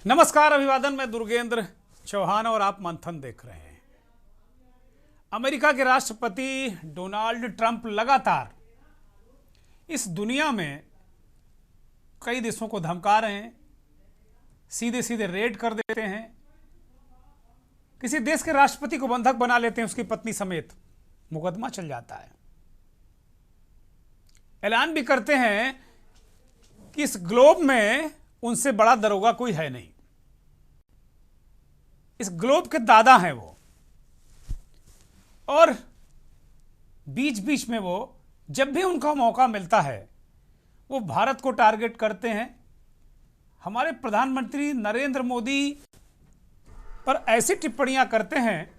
नमस्कार, अभिवादन। मैं दुर्गेंद्र चौहान और आप मंथन देख रहे हैं। अमेरिका के राष्ट्रपति डोनाल्ड ट्रंप लगातार इस दुनिया में कई देशों को धमका रहे हैं, सीधे सीधे रेड कर देते हैं, किसी देश के राष्ट्रपति को बंधक बना लेते हैं, उसकी पत्नी समेत मुकदमा चल जाता है। ऐलान भी करते हैं कि इस ग्लोब में उनसे बड़ा दरोगा कोई है नहीं, इस ग्लोब के दादा हैं वो। और बीच बीच में वो जब भी उनका मौका मिलता है वो भारत को टारगेट करते हैं। हमारे प्रधानमंत्री नरेंद्र मोदी पर ऐसी टिप्पणियां करते हैं,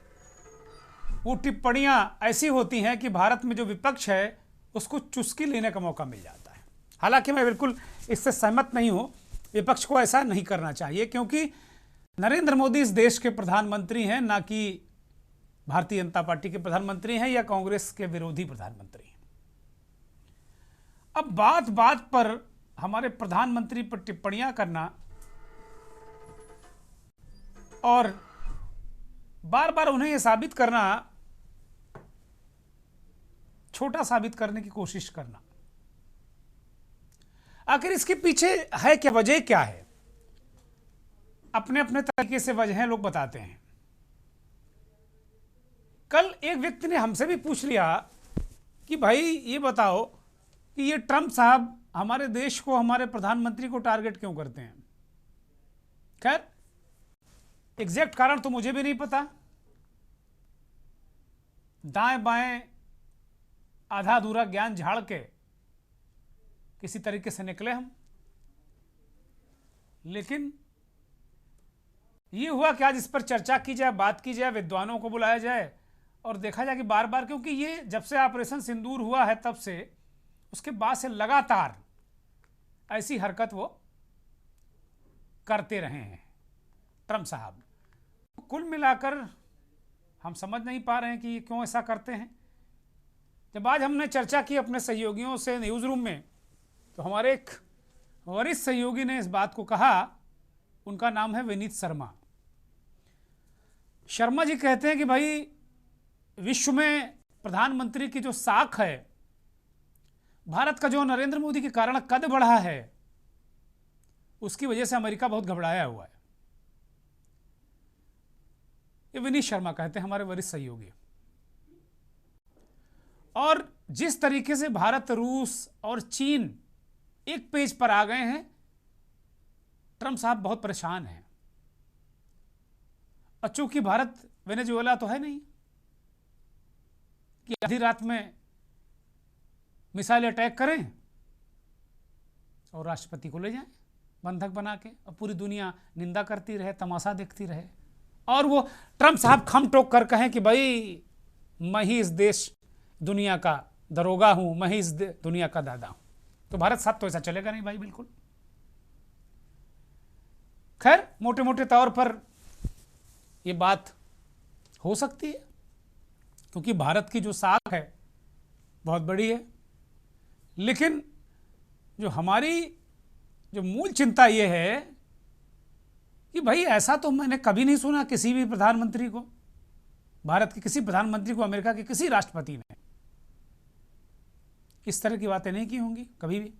वो टिप्पणियां ऐसी होती हैं कि भारत में जो विपक्ष है उसको चुस्की लेने का मौका मिल जाता है। हालांकि मैं बिल्कुल इससे सहमत नहीं हूं, विपक्ष को ऐसा नहीं करना चाहिए, क्योंकि नरेंद्र मोदी इस देश के प्रधानमंत्री हैं, ना कि भारतीय जनता पार्टी के प्रधानमंत्री हैं या कांग्रेस के विरोधी प्रधानमंत्री हैं। अब बात बात पर हमारे प्रधानमंत्री पर टिप्पणियां करना और बार बार उन्हें यह साबित करना, छोटा साबित करने की कोशिश करना, आखिर इसके पीछे है क्या, वजह क्या है? अपने अपने तरीके से वजह लोग बताते हैं। कल एक व्यक्ति ने हमसे भी पूछ लिया कि भाई ये बताओ कि ये ट्रंप साहब हमारे देश को, हमारे प्रधानमंत्री को टारगेट क्यों करते हैं। खैर, एग्जैक्ट कारण तो मुझे भी नहीं पता। दाएं बाएं आधा अधूरा ज्ञान झाड़ के किसी तरीके से निकले हम। लेकिन ये हुआ कि आज इस पर चर्चा की जाए, बात की जाए, विद्वानों को बुलाया जाए और देखा जाए कि बार बार, क्योंकि ये जब से ऑपरेशन सिंदूर हुआ है तब से, उसके बाद से लगातार ऐसी हरकत वो करते रहे हैं ट्रंप साहब। कुल मिलाकर हम समझ नहीं पा रहे हैं कि ये क्यों ऐसा करते हैं। जब आज हमने चर्चा की अपने सहयोगियों से न्यूज़ रूम में, तो हमारे एक वरिष्ठ सहयोगी ने इस बात को कहा। उनका नाम है विनीत शर्मा। शर्मा जी कहते हैं कि भाई विश्व में प्रधानमंत्री की जो साख है, भारत का जो नरेंद्र मोदी के कारण कद बढ़ा है, उसकी वजह से अमेरिका बहुत घबराया हुआ है। ये विनीत शर्मा कहते हैं, हमारे वरिष्ठ सहयोगी। और जिस तरीके से भारत, रूस और चीन एक पेज पर आ गए हैं, ट्रंप साहब बहुत परेशान हैं। और चूंकि भारत वेनेजुएला तो है नहीं कि आधी रात में मिसाइल अटैक करें और राष्ट्रपति को ले जाएं बंधक बना के, और पूरी दुनिया निंदा करती रहे, तमाशा देखती रहे, और वो ट्रंप साहब खम टोक कर कहें कि भाई मैं ही इस देश दुनिया का दरोगा हूं, मैं ही इस दुनिया का दादा हूं। तो भारत साहब तो ऐसा चलेगा नहीं भाई, बिल्कुल। खैर, मोटे मोटे तौर पर यह बात हो सकती है, क्योंकि भारत की जो साख है बहुत बड़ी है। लेकिन जो हमारी जो मूल चिंता यह है कि भाई ऐसा तो मैंने कभी नहीं सुना किसी भी प्रधानमंत्री को, भारत के किसी प्रधानमंत्री को अमेरिका के किसी राष्ट्रपति ने इस तरह की बातें नहीं की होंगी कभी भी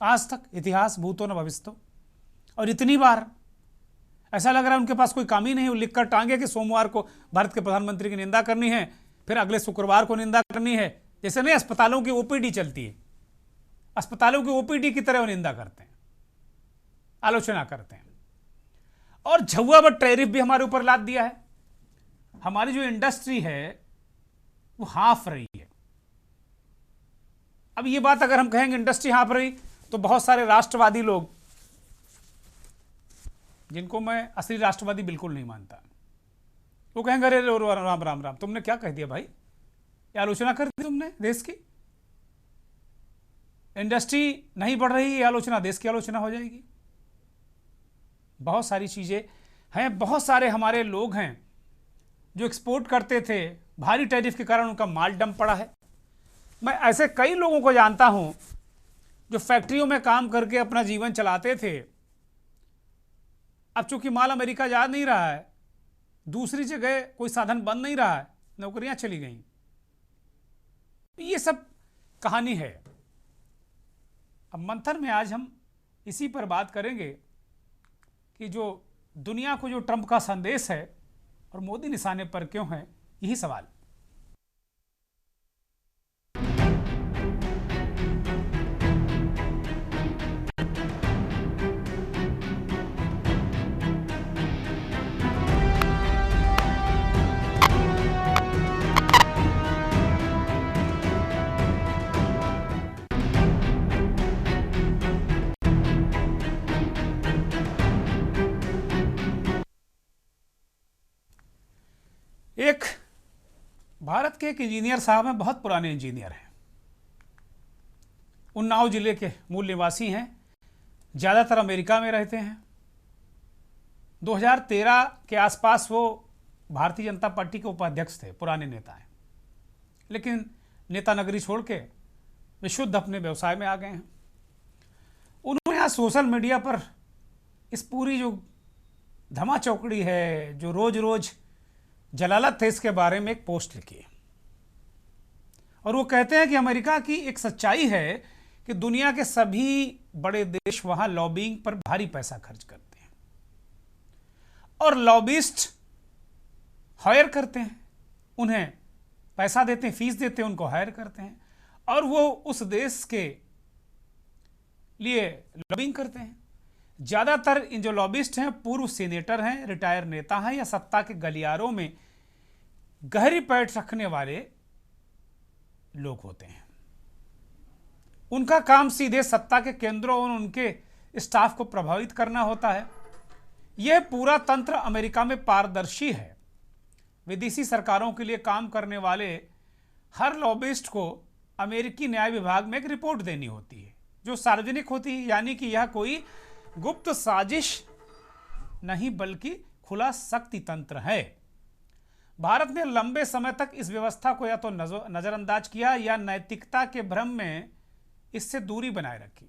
आज तक, इतिहास भूतो न भविष्यतो। और इतनी बार ऐसा लग रहा है उनके पास कोई काम ही नहीं, वो लिखकर टांगे कि सोमवार को भारत के प्रधानमंत्री की निंदा करनी है, फिर अगले शुक्रवार को निंदा करनी है। जैसे नहीं अस्पतालों की ओपीडी चलती है, अस्पतालों की ओपीडी की तरह वो निंदा करते हैं, आलोचना करते हैं। और झुआ बट टैरिफ भी हमारे ऊपर लाद दिया है। हमारी जो इंडस्ट्री है वो हाँफ रही है। अब ये बात अगर हम कहेंगे इंडस्ट्री हाँफ रही, तो बहुत सारे राष्ट्रवादी लोग, जिनको मैं असली राष्ट्रवादी बिल्कुल नहीं मानता, वो कहेंगे अरे राम राम राम, तुमने क्या कह दिया भाई, ये आलोचना कर दी तुमने देश की। इंडस्ट्री नहीं बढ़ रही, ये आलोचना देश की आलोचना हो जाएगी। बहुत सारी चीजें हैं। बहुत सारे हमारे लोग हैं जो एक्सपोर्ट करते थे, भारी टैरिफ के कारण उनका माल डंप पड़ा है। मैं ऐसे कई लोगों को जानता हूं जो फैक्ट्रियों में काम करके अपना जीवन चलाते थे, अब चूंकि माल अमेरिका जा नहीं रहा है, दूसरी जगह कोई साधन बन नहीं रहा है, नौकरियां चली गई। ये सब कहानी है। अब मंथन में आज हम इसी पर बात करेंगे कि जो दुनिया को जो ट्रंप का संदेश है और मोदी निशाने पर क्यों है, यही सवाल। एक भारत के एक इंजीनियर साहब हैं, बहुत पुराने इंजीनियर हैं, उन्नाव जिले के मूल निवासी हैं, ज़्यादातर अमेरिका में रहते हैं। 2013 के आसपास वो भारतीय जनता पार्टी के उपाध्यक्ष थे, पुराने नेता हैं, लेकिन नेता नगरी छोड़ के वे शुद्ध अपने व्यवसाय में आ गए हैं। उन्होंने यहाँ सोशल मीडिया पर इस पूरी जो धमा चौकड़ी है, जो रोज रोज जलालत है, इसके बारे में एक पोस्ट लिखी है और वो कहते हैं कि अमेरिका की एक सच्चाई है कि दुनिया के सभी बड़े देश वहां लॉबिंग पर भारी पैसा खर्च करते हैं और लॉबिस्ट हायर करते हैं, उन्हें पैसा देते हैं, फीस देते हैं, उनको हायर करते हैं और वो उस देश के लिए लॉबिंग करते हैं। ज़्यादातर इन जो लॉबिस्ट हैं पूर्व सीनेटर हैं, रिटायर नेता हैं या सत्ता के गलियारों में गहरी पैठ रखने वाले लोग होते हैं। उनका काम सीधे सत्ता के केंद्रों और उनके स्टाफ को प्रभावित करना होता है। यह पूरा तंत्र अमेरिका में पारदर्शी है। विदेशी सरकारों के लिए काम करने वाले हर लॉबिस्ट को अमेरिकी न्याय विभाग में एक रिपोर्ट देनी होती है जो सार्वजनिक होती है, यानी कि यह कोई गुप्त साजिश नहीं बल्कि खुला शक्ति तंत्र है। भारत ने लंबे समय तक इस व्यवस्था को या तो नजरअंदाज किया या नैतिकता के भ्रम में इससे दूरी बनाए रखी।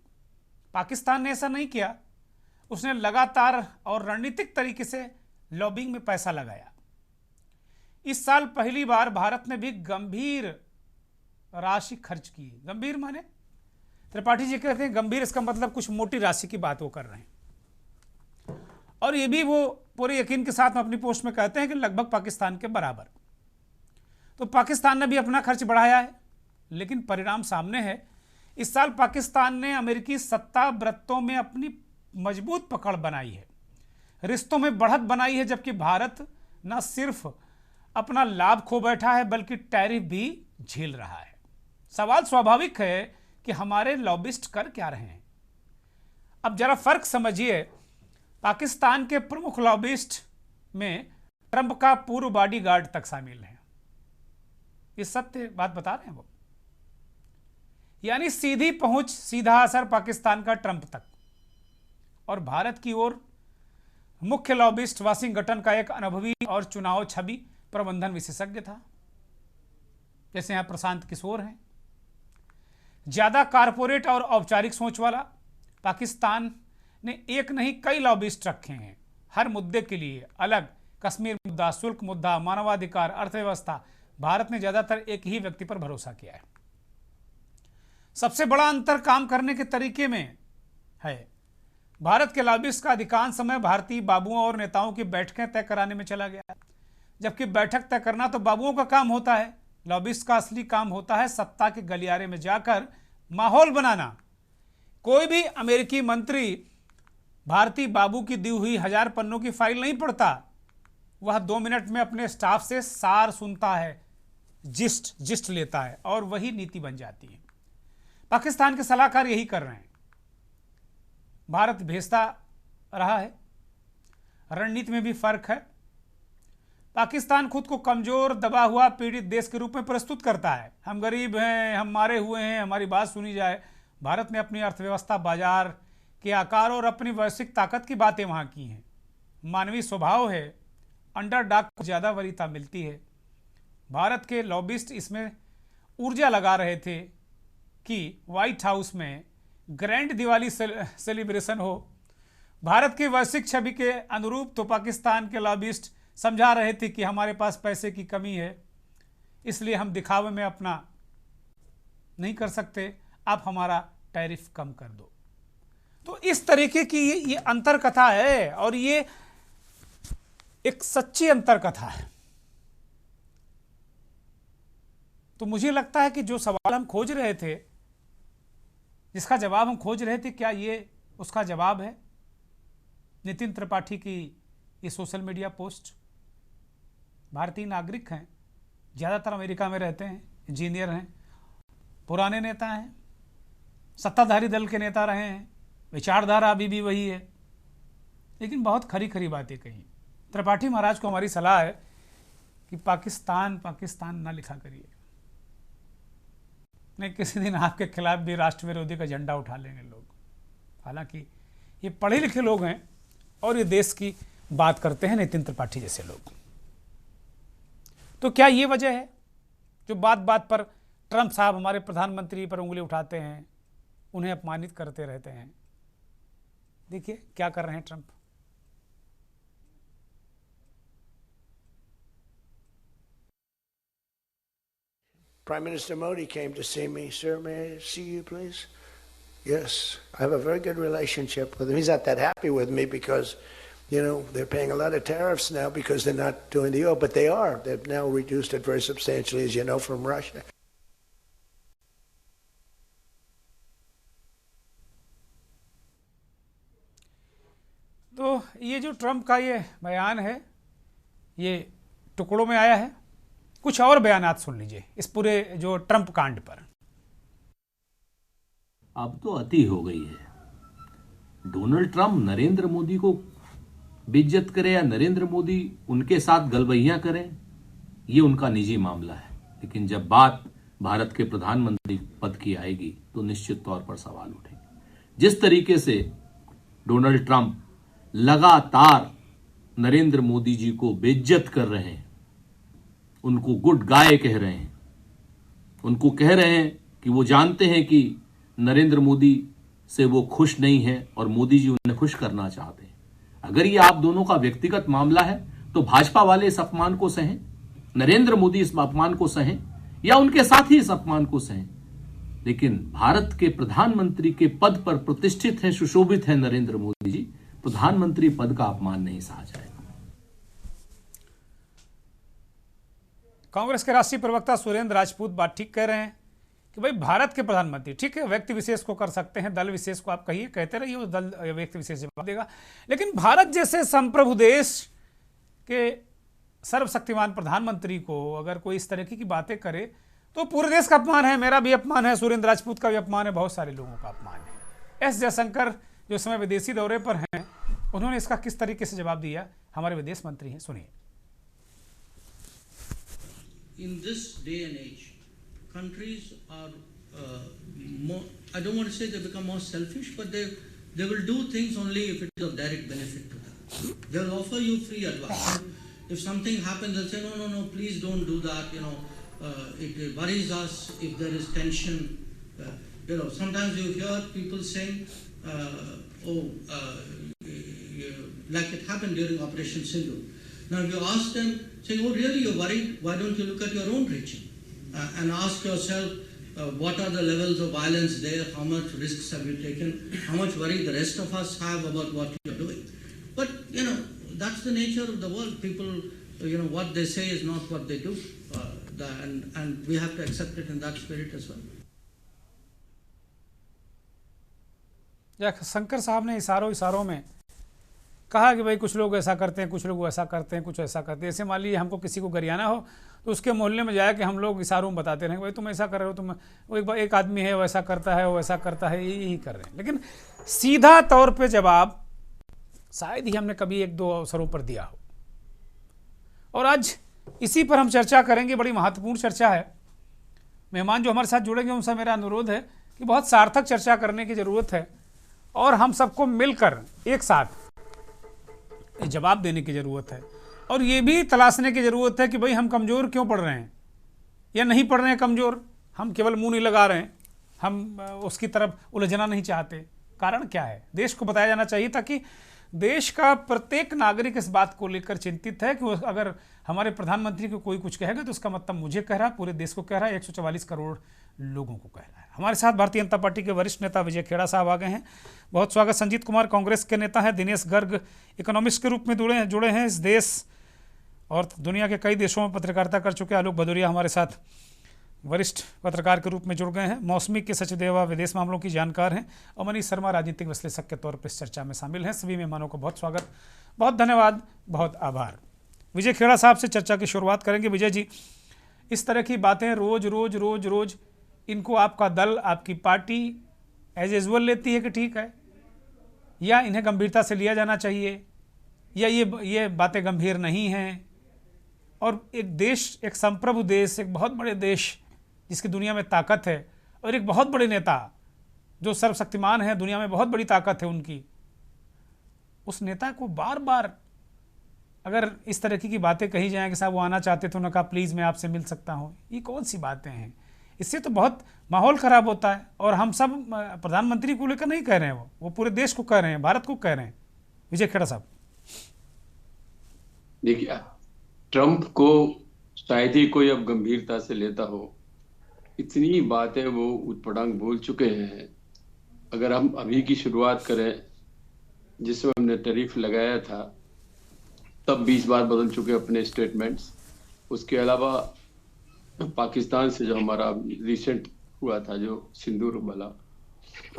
पाकिस्तान ने ऐसा नहीं किया, उसने लगातार और रणनीतिक तरीके से लॉबिंग में पैसा लगाया। इस साल पहली बार भारत ने भी गंभीर राशि खर्च की। गंभीर माने त्रिपाठी जी कहते हैं गंभीर, इसका मतलब कुछ मोटी राशि की बात वो कर रहे हैं और ये भी वो पूरे यकीन के साथ में अपनी पोस्ट में कहते हैं कि लगभग पाकिस्तान के बराबर। तो पाकिस्तान ने भी अपना खर्च बढ़ाया है, लेकिन परिणाम सामने है। इस साल पाकिस्तान ने अमेरिकी सत्ताव्रतों में अपनी मजबूत पकड़ बनाई है, रिश्तों में बढ़त बनाई है, जबकि भारत न सिर्फ अपना लाभ खो बैठा है बल्कि टैरिफ भी झेल रहा है। सवाल स्वाभाविक है कि हमारे लॉबिस्ट कर क्या रहे हैं। अब जरा फर्क समझिए, पाकिस्तान के प्रमुख लॉबिस्ट में ट्रंप का पूर्व बॉडीगार्ड तक शामिल है। ये सत्य बात बता रहे हैं वो, यानी सीधी पहुंच, सीधा असर पाकिस्तान का ट्रंप तक। और भारत की ओर मुख्य लॉबिस्ट वाशिंगटन का एक अनुभवी और चुनाव छवि प्रबंधन विशेषज्ञ था, जैसे यहां प्रशांत किशोर हैं। ज्यादा कारपोरेट और औपचारिक सोच वाला। पाकिस्तान ने एक नहीं कई लॉबिस्ट रखे हैं हर मुद्दे के लिए अलग। कश्मीर मुद्दा, शुल्क मुद्दा, मानवाधिकार, अर्थव्यवस्था। भारत ने ज्यादातर एक ही व्यक्ति पर भरोसा किया है। सबसे बड़ा अंतर काम करने के तरीके में है। भारत के लॉबिस्ट का अधिकांश समय भारतीय बाबुओं और नेताओं की बैठकें तय कराने में चला गया, जबकि बैठक तय करना तो बाबुओं का काम होता है। लॉबिस्ट का असली काम होता है सत्ता के गलियारे में जाकर माहौल बनाना। कोई भी अमेरिकी मंत्री भारतीय बाबू की दी हुई 1000 पन्नों की फाइल नहीं पढ़ता, वह 2 मिनट में अपने स्टाफ से सार सुनता है, जिस्ट लेता है और वही नीति बन जाती है। पाकिस्तान के सलाहकार यही कर रहे हैं। भारत भेजता रहा है। रणनीति में भी फर्क है। पाकिस्तान खुद को कमजोर, दबा हुआ, पीड़ित देश के रूप में प्रस्तुत करता है। हम गरीब हैं, हम मारे हुए हैं, हमारी बात सुनी जाए। भारत ने अपनी अर्थव्यवस्था, बाजार के आकार और अपनी वैश्विक ताकत की बातें वहां की हैं। मानवीय स्वभाव है, अंडरडॉग को ज़्यादा वरीयता मिलती है। भारत के लॉबिस्ट इसमें ऊर्जा लगा रहे थे कि व्हाइट हाउस में ग्रैंड दिवाली सेलिब्रेशन हो, भारत की वैश्विक छवि के अनुरूप तो पाकिस्तान के लॉबिस्ट समझा रहे थे कि हमारे पास पैसे की कमी है, इसलिए हम दिखावे में अपना नहीं कर सकते, आप हमारा टैरिफ कम कर दो। तो इस तरीके की ये अंतर कथा है और ये एक सच्ची अंतर कथा है। तो मुझे लगता है कि जो सवाल हम खोज रहे थे, जिसका जवाब हम खोज रहे थे, क्या ये उसका जवाब है? नितिन त्रिपाठी की ये सोशल मीडिया पोस्ट। भारतीय नागरिक हैं, ज़्यादातर अमेरिका में रहते हैं, इंजीनियर हैं, पुराने नेता हैं, सत्ताधारी दल के नेता रहे हैं, विचारधारा अभी भी वही है, लेकिन बहुत खरी खरी बातें कही। त्रिपाठी महाराज को हमारी सलाह है कि पाकिस्तान पाकिस्तान ना लिखा करिए, नहीं किसी दिन आपके खिलाफ भी राष्ट्र विरोधी का झंडा उठा लेंगे लोग। हालांकि ये पढ़े लिखे लोग हैं और ये देश की बात करते हैं, नितिन त्रिपाठी जैसे लोग। तो क्या ये वजह है जो बात बात पर ट्रंप साहब हमारे प्रधानमंत्री पर उंगली उठाते हैं, उन्हें अपमानित करते रहते हैं? देखिए क्या कर रहे हैं Trump. Prime Minister Modi came to see me. Sir, may I see you, please? Yes, I have a very good relationship with him. He's not that happy with me because, you know, they're paying a lot of tariffs now because they're not doing the oil, but they are. They've now reduced it very substantially, as you know, from Russia. तो ये जो Trump का ये बयान है, ये टुकड़ों में आया है। कुछ और बयानात सुन लीजिए इस पूरे जो ट्रंप कांड पर। अब तो अति हो गई है। डोनाल्ड ट्रंप नरेंद्र मोदी को बेइज्जत करे या नरेंद्र मोदी उनके साथ गलबैया करें, ये उनका निजी मामला है, लेकिन जब बात भारत के प्रधानमंत्री पद की आएगी तो निश्चित तौर पर सवाल उठेंगे। जिस तरीके से डोनाल्ड ट्रंप लगातार नरेंद्र मोदी जी को बेइज्जत कर रहे हैं, उनको गुड गाय कह रहे हैं, उनको कह रहे हैं कि वो जानते हैं कि नरेंद्र मोदी से वो खुश नहीं है और मोदी जी उन्हें खुश करना चाहते हैं। अगर ये आप दोनों का व्यक्तिगत मामला है तो भाजपा वाले इस अपमान को सहें, नरेंद्र मोदी इस अपमान को सहें या उनके साथी इस अपमान को सहें, लेकिन भारत के प्रधानमंत्री के पद पर प्रतिष्ठित है, सुशोभित है नरेंद्र मोदी जी, प्रधानमंत्री पद का अपमान नहीं सहा जाएगा। कांग्रेस के राष्ट्रीय प्रवक्ता सुरेंद्र राजपूत बात ठीक कह रहे हैं कि भाई भारत के प्रधानमंत्री, ठीक है व्यक्ति विशेष को कर सकते हैं, दल विशेष को आप कहिए, कहते रहिए, वो दल व्यक्ति विशेष जवाब देगा, लेकिन भारत जैसे संप्रभु देश के सर्वशक्तिमान प्रधानमंत्री को अगर कोई इस तरीके की बातें करे तो पूरे देश का अपमान है, मेरा भी अपमान है, सुरेंद्र राजपूत का भी अपमान है, बहुत सारे लोगों का अपमान है। एस जयशंकर जो समय विदेशी दौरे पर हैं, उन्होंने इसका किस तरीके से जवाब दिया, हमारे विदेश मंत्री हैं, सुनिए। In this day and age, countries are more, I don't want to say they become more selfish, but they will do things only if it is of direct benefit to them. They'll offer you free advice. If something happens, they'll say, no, please don't do that, it worries us if there is tension. Sometimes you hear people saying, like it happened during Operation Sindhu. Now, if you ask them, saying, oh, really, you're worried? Why don't you look at your own region and ask yourself, what are the levels of violence there? How much risks have you taken? How much worry the rest of us have about what you're doing? But, that's the nature of the world. People, what they say is not what they do. And we have to accept it in that spirit as well. Shankar साहब ने इशारों में कहा कि भाई कुछ लोग ऐसा करते हैं, कुछ लोग वैसा करते हैं, कुछ ऐसा करते हैं। ऐसे मान लीजिए हमको किसी को गरियाना हो तो उसके मोहल्ले में जाए कि हम लोग इशारों में बताते रहेंगे, भाई तुम ऐसा कर रहे हो, तुम वो एक आदमी है वैसा करता है, वो वैसा करता है, यही कर रहे हैं। लेकिन सीधा तौर पे जवाब शायद ही हमने कभी एक दो अवसरों पर दिया हो, और आज इसी पर हम चर्चा करेंगे। बड़ी महत्वपूर्ण चर्चा है। मेहमान जो हमारे साथ जुड़ेंगे उनसे मेरा अनुरोध है कि बहुत सार्थक चर्चा करने की ज़रूरत है और हम सबको मिलकर एक साथ जवाब देने की ज़रूरत है, और ये भी तलाशने की ज़रूरत है कि भाई हम कमज़ोर क्यों पड़ रहे हैं या नहीं पड़ रहे हैं कमज़ोर, हम केवल मुंह नहीं लगा रहे हैं, हम उसकी तरफ उलझना नहीं चाहते, कारण क्या है। देश को बताया जाना चाहिए ताकि देश का प्रत्येक नागरिक इस बात को लेकर चिंतित है कि अगर हमारे प्रधानमंत्री को कोई कुछ कहेगा तो उसका मतलब मुझे कह रहा है, पूरे देश को कह रहा है, 144 करोड़ लोगों को कह रहा है। हमारे साथ भारतीय जनता पार्टी के वरिष्ठ नेता विजय खेड़ा साहब आ गए हैं। बहुत स्वागत। संजीत कुमार कांग्रेस के नेता हैं। दिनेश गर्ग इकोनॉमिस्ट के रूप में जुड़े हैं। इस देश और दुनिया के कई देशों में पत्रकारिता कर चुके आलोक भदौरिया हमारे साथ वरिष्ठ पत्रकार के रूप में जुड़ गए हैं। मौसमी के सचदेवा विदेश मामलों की जानकार हैं और मनीष शर्मा राजनीतिक विश्लेषक के तौर पर इस चर्चा में शामिल हैं। सभी मेहमानों को बहुत स्वागत, बहुत धन्यवाद, बहुत आभार। विजय खेड़ा साहब से चर्चा की शुरुआत करेंगे। विजय जी, इस तरह की बातें रोज इनको आपका दल, आपकी पार्टी एज यूजुअल लेती है कि ठीक है, या इन्हें गंभीरता से लिया जाना चाहिए, या ये बातें गंभीर नहीं हैं? और एक देश, एक संप्रभु देश, एक बहुत बड़े देश जिसकी दुनिया में ताकत है, और एक बहुत बड़े नेता जो सर्वशक्तिमान है, दुनिया में बहुत बड़ी ताकत है उनकी, उस नेता को बार बार अगर इस तरह की बातें कही जाएं कि साहब वो आना चाहते थे, उन्होंने कहा प्लीज़ मैं आपसे मिल सकता हूं, ये कौन सी बातें हैं? इससे तो बहुत माहौल ख़राब होता है। और हम सब प्रधानमंत्री को लेकर नहीं कह रहे हैं, वो पूरे देश को कह रहे हैं, भारत को कह रहे हैं। विजय खेड़ा साहब, देखिए, ट्रंप को शायद ही कोई अब गंभीरता से लेता हो, इतनी बातें वो उटपटांग बोल चुके हैं। अगर हम अभी की शुरुआत करें, जिसमें हमने टैरिफ लगाया था, तब 20 बार बदल चुके अपने स्टेटमेंट्स। उसके अलावा पाकिस्तान से जो हमारा रिसेंट हुआ था, जो सिंदूर वाला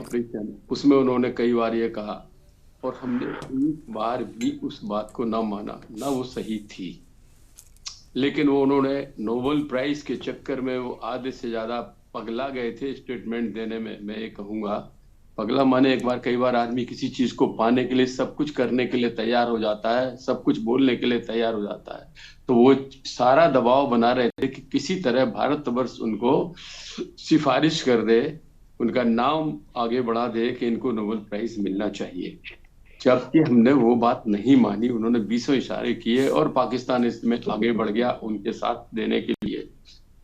ऑपरेशन, उसमें उन्होंने कई बार ये कहा, और हमने एक बार भी उस बात को ना माना, ना वो सही थी। लेकिन वो उन्होंने नोबेल प्राइज के चक्कर में वो आधे से ज्यादा पगला गए थे स्टेटमेंट देने में। मैं ये कहूँगा, पगला माने एक बार, कई बार आदमी किसी चीज को पाने के लिए सब कुछ करने के लिए तैयार हो जाता है, सब कुछ बोलने के लिए तैयार हो जाता है। तो वो सारा दबाव बना रहे थे कि किसी तरह भारतवर्ष उनको सिफारिश कर दे, उनका नाम आगे बढ़ा दे कि इनको नोबेल प्राइज मिलना चाहिए। जबकि हमने वो बात नहीं मानी, उन्होंने 20 इशारे किए और पाकिस्तान इसमें आगे बढ़ गया उनके साथ देने के लिए,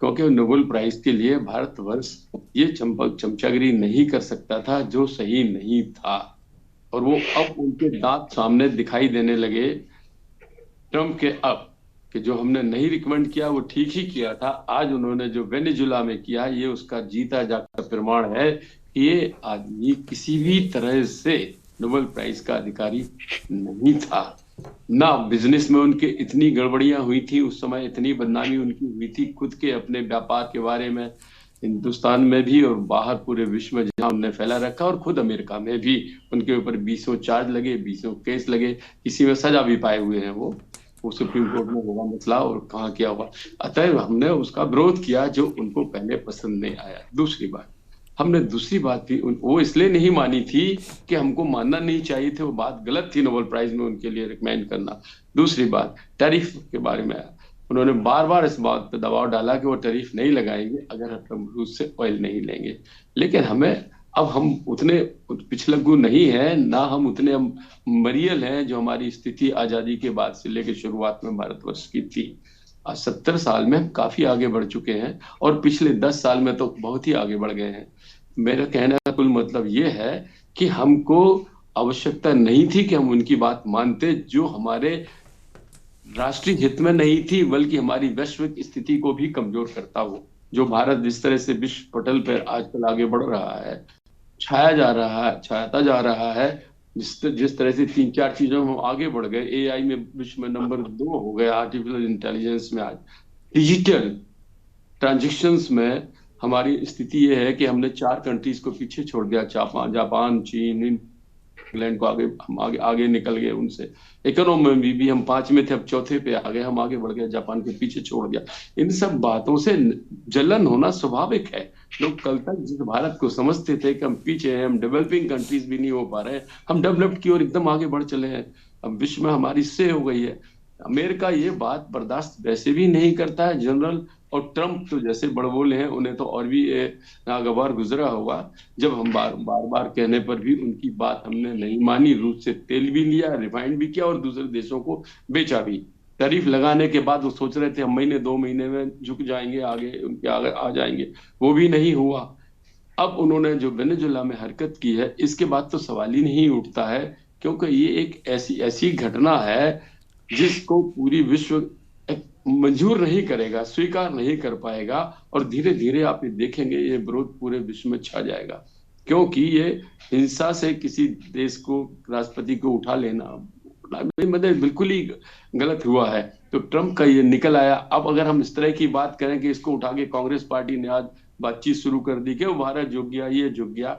क्योंकि नोबेल प्राइज के लिए भारतवर्ष ये चमचागिरी नहीं कर सकता था जो सही नहीं था। और वो अब उनके दांत सामने दिखाई देने लगे ट्रंप के, अब कि जो हमने नहीं रिकमेंड किया वो ठीक ही किया था। आज उन्होंने जो वेनेजुला में किया, ये उसका जीता जागता प्रमाण है कि ये आदमी किसी भी तरह से नोबेल प्राइज का अधिकारी नहीं था। ना बिजनेस में उनके इतनी गड़बड़ियां हुई थी उस समय, इतनी बदनामी उनकी हुई थी खुद के अपने व्यापार के बारे में, हिंदुस्तान में भी और बाहर पूरे विश्व में जहां उन्होंने फैला रखा, और खुद अमेरिका में भी उनके ऊपर 20 चार्ज लगे, 20 केस लगे, किसी में सजा भी पाए हुए हैं। वो सुप्रीम कोर्ट में होगा मसला और कहाँ क्या हुआ। अतः हमने उसका विरोध किया जो उनको पहले पसंद नहीं आया। दूसरी बात भी वो इसलिए नहीं मानी थी कि हमको मानना नहीं चाहिए थे, वो बात गलत थी नोबेल प्राइज में उनके लिए रिकमेंड करना। दूसरी बात, टैरिफ के बारे में आया, उन्होंने बार बार इस बात पर दबाव डाला कि वो टैरिफ नहीं लगाएंगे अगर हम रूस से ऑयल नहीं लेंगे। लेकिन हम उतने पिछलग्गू नहीं है, ना हम उतने मरियल हैं जो हमारी स्थिति आजादी के बाद से लेकर शुरुआत में भारतवर्ष की थी। आज 70 साल में हम काफी आगे बढ़ चुके हैं, और पिछले 10 साल में तो बहुत ही आगे बढ़ गए हैं। मेरा कहने का कुल मतलब ये है कि हमको आवश्यकता नहीं थी कि हम उनकी बात मानते, जो हमारे राष्ट्रीय हित में नहीं थी, बल्कि हमारी वैश्विक स्थिति को भी कमजोर करता हो। जो भारत जिस तरह से विश्व पटल पर आजकल आगे बढ़ रहा है, छायाता जा रहा है, जिस तरह से 3-4 चीजों में आगे बढ़ गए, एआई में विश्व में नंबर 2 हो गया, आर्टिफिशियल इंटेलिजेंस में, आज डिजिटल ट्रांजैक्शंस में हमारी स्थिति ये है कि हमने 4 कंट्रीज को पीछे छोड़ दिया, जापान, चीन, इंग्लैंड को हम आगे निकल गए उनसे। इकोनॉमी में भी हम 5 में थे, अब 4थे पे आ गए, हम आगे बढ़ गए, जापान के पीछे छोड़ दिया। इन सब बातों से जलन होना स्वाभाविक है। लोग कल तक जिस भारत को समझते थे कि हम पीछे हैं, हम डेवलपिंग कंट्रीज भी नहीं हो पा रहे हैं, हम डेवलप्ड की ओर एकदम आगे बढ़ चले हैं। अब विश्व में हमारी से हो गई है। अमेरिका ये बात बर्दाश्त वैसे भी नहीं करता है जनरल, और ट्रंप तो जैसे बड़बोले हैं, उन्हें तो और भी नागवार गुजरा होगा जब हम बार कहने पर भी उनकी बात हमने नहीं मानी। रूस से तेल भी लिया, रिफाइंड भी किया और दूसरे देशों को बेचा भी। टैरिफ लगाने के बाद वो सोच रहे थे हम महीने 2 महीने में झुक जाएंगे, उनके आगे आ जाएंगे, वो भी नहीं हुआ। अब उन्होंने जो वेनेजुला में हरकत की है, इसके बाद तो सवाल ही नहीं उठता है क्योंकि ये एक ऐसी ऐसी घटना है जिसको पूरी विश्व मंजूर नहीं करेगा, स्वीकार नहीं कर पाएगा, और धीरे धीरे आप ये देखेंगे ये विरोध पूरे विश्व में छा जाएगा, क्योंकि ये हिंसा से किसी देश को, राष्ट्रपति को उठा लेना मतलब बिल्कुल ही गलत हुआ है। तो ट्रंप का ये निकल आया। अब अगर हम इस तरह की बात करें कि इसको उठा के कांग्रेस पार्टी ने आज बातचीत शुरू कर दी कि वो भारत झुक गया, ये झुक गया,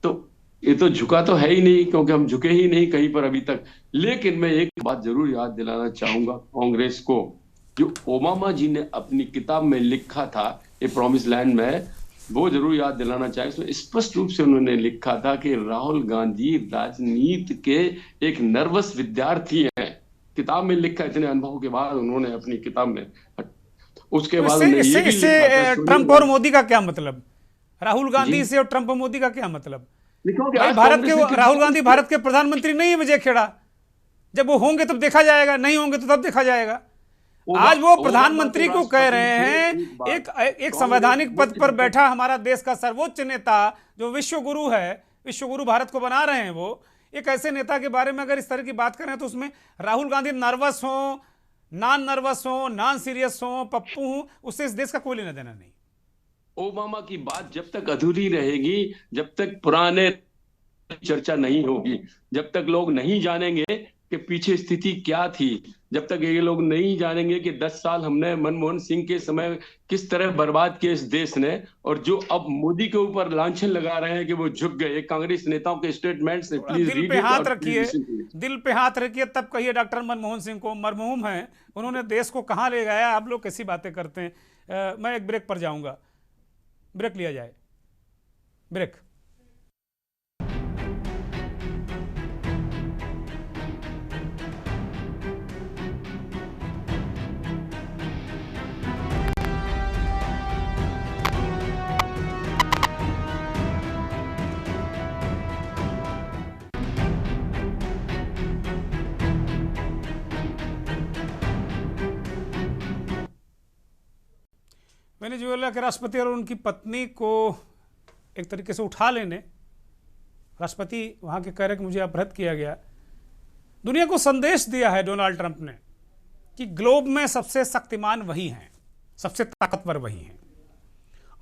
तो ये तो झुका तो है ही नहीं, क्योंकि हम झुके ही नहीं कहीं पर अभी तक। लेकिन मैं एक बात जरूर याद दिलाना चाहूंगा कांग्रेस को, जो ओबामा जी ने अपनी किताब में लिखा था ए प्रॉमिस लैंड में, वो जरूर याद दिलाना चाहिए। इसमें स्पष्ट रूप से उन्होंने लिखा था कि राहुल गांधी राजनीति के एक नर्वस विद्यार्थी हैं। किताब में लिखा, इतने अनुभव के बाद उन्होंने अपनी किताब में, उसके बाद इससे ट्रंप और मोदी का क्या मतलब? राहुल गांधी से और ट्रंप और मोदी का क्या मतलब? भाई भारत के राहुल गांधी भारत के प्रधानमंत्री नहीं है विजय खेड़ा। जब वो होंगे तब देखा जाएगा, नहीं होंगे तो तब देखा जाएगा। आज वो प्रधानमंत्री को कह रहे हैं, एक संवैधानिक पद पर बैठा हमारा देश का सर्वोच्च नेता जो विश्व गुरु है, विश्व गुरु भारत को बना रहे हैं, वो एक ऐसे नेता के बारे में अगर इस तरह की बात करें तो उसमें राहुल गांधी नर्वस हो, नॉन सीरियस हो, पप्पू हो, उससे इस देश का कोई लेना देना नहीं। ओबामा की बात जब तक अधूरी रहेगी, जब तक पुराने चर्चा नहीं होगी, जब तक लोग नहीं जानेंगे कि पीछे स्थिति क्या थी, जब तक ये लोग नहीं जानेंगे कि 10 साल हमने मनमोहन सिंह के समय किस तरह बर्बाद किए इस देश ने, और जो अब मोदी के ऊपर लांछन लगा रहे हैं कि वो झुक गए, कांग्रेस नेताओं के स्टेटमेंट से प्लीज दिल पे हाथ रखिए, दिल पे हाथ रखिए, तब कहिए डॉक्टर मनमोहन सिंह को मरहूम हैं, उन्होंने देश को कहां ले गया। आप लोग कैसी बातें करते हैं। मैं एक ब्रेक पर जाऊंगा, ब्रेक लिया जाए, ब्रेक। वेनेजुएला के राष्ट्रपति और उनकी पत्नी को एक तरीके से उठा लेने, राष्ट्रपति वहाँ के कह रहे कि मुझे अपहृत किया गया। दुनिया को संदेश दिया है डोनाल्ड ट्रंप ने कि ग्लोब में सबसे शक्तिमान वही हैं, सबसे ताकतवर वही हैं।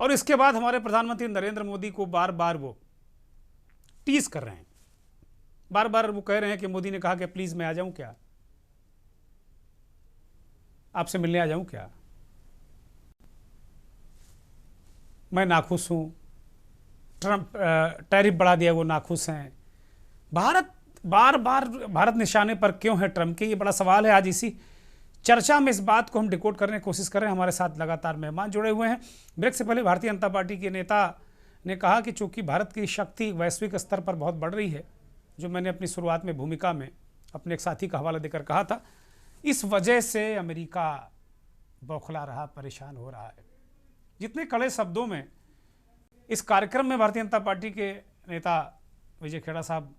और इसके बाद हमारे प्रधानमंत्री नरेंद्र मोदी को बार बार वो टीज कर रहे हैं, बार बार वो कह रहे हैं कि मोदी ने कहा कि प्लीज मैं आ जाऊं क्या, आपसे मिलने आ जाऊं क्या, मैं नाखुश हूं, ट्रंप टैरिफ बढ़ा दिया, वो नाखुश हैं। भारत बार बार भारत निशाने पर क्यों है ट्रंप के, ये बड़ा सवाल है। आज इसी चर्चा में इस बात को हम डिकोड करने की कोशिश कर रहे हैं। हमारे साथ लगातार मेहमान जुड़े हुए हैं। ब्रेक से पहले भारतीय जनता पार्टी के नेता ने कहा कि चूंकि भारत की शक्ति वैश्विक स्तर पर बहुत बढ़ रही है, जो मैंने अपनी शुरुआत में भूमिका में अपने एक साथी का हवाला देकर कहा था, इस वजह से अमेरिका बौखला रहा, परेशान हो रहा है। जितने कड़े शब्दों में इस कार्यक्रम में भारतीय जनता पार्टी के नेता विजय खेड़ा साहब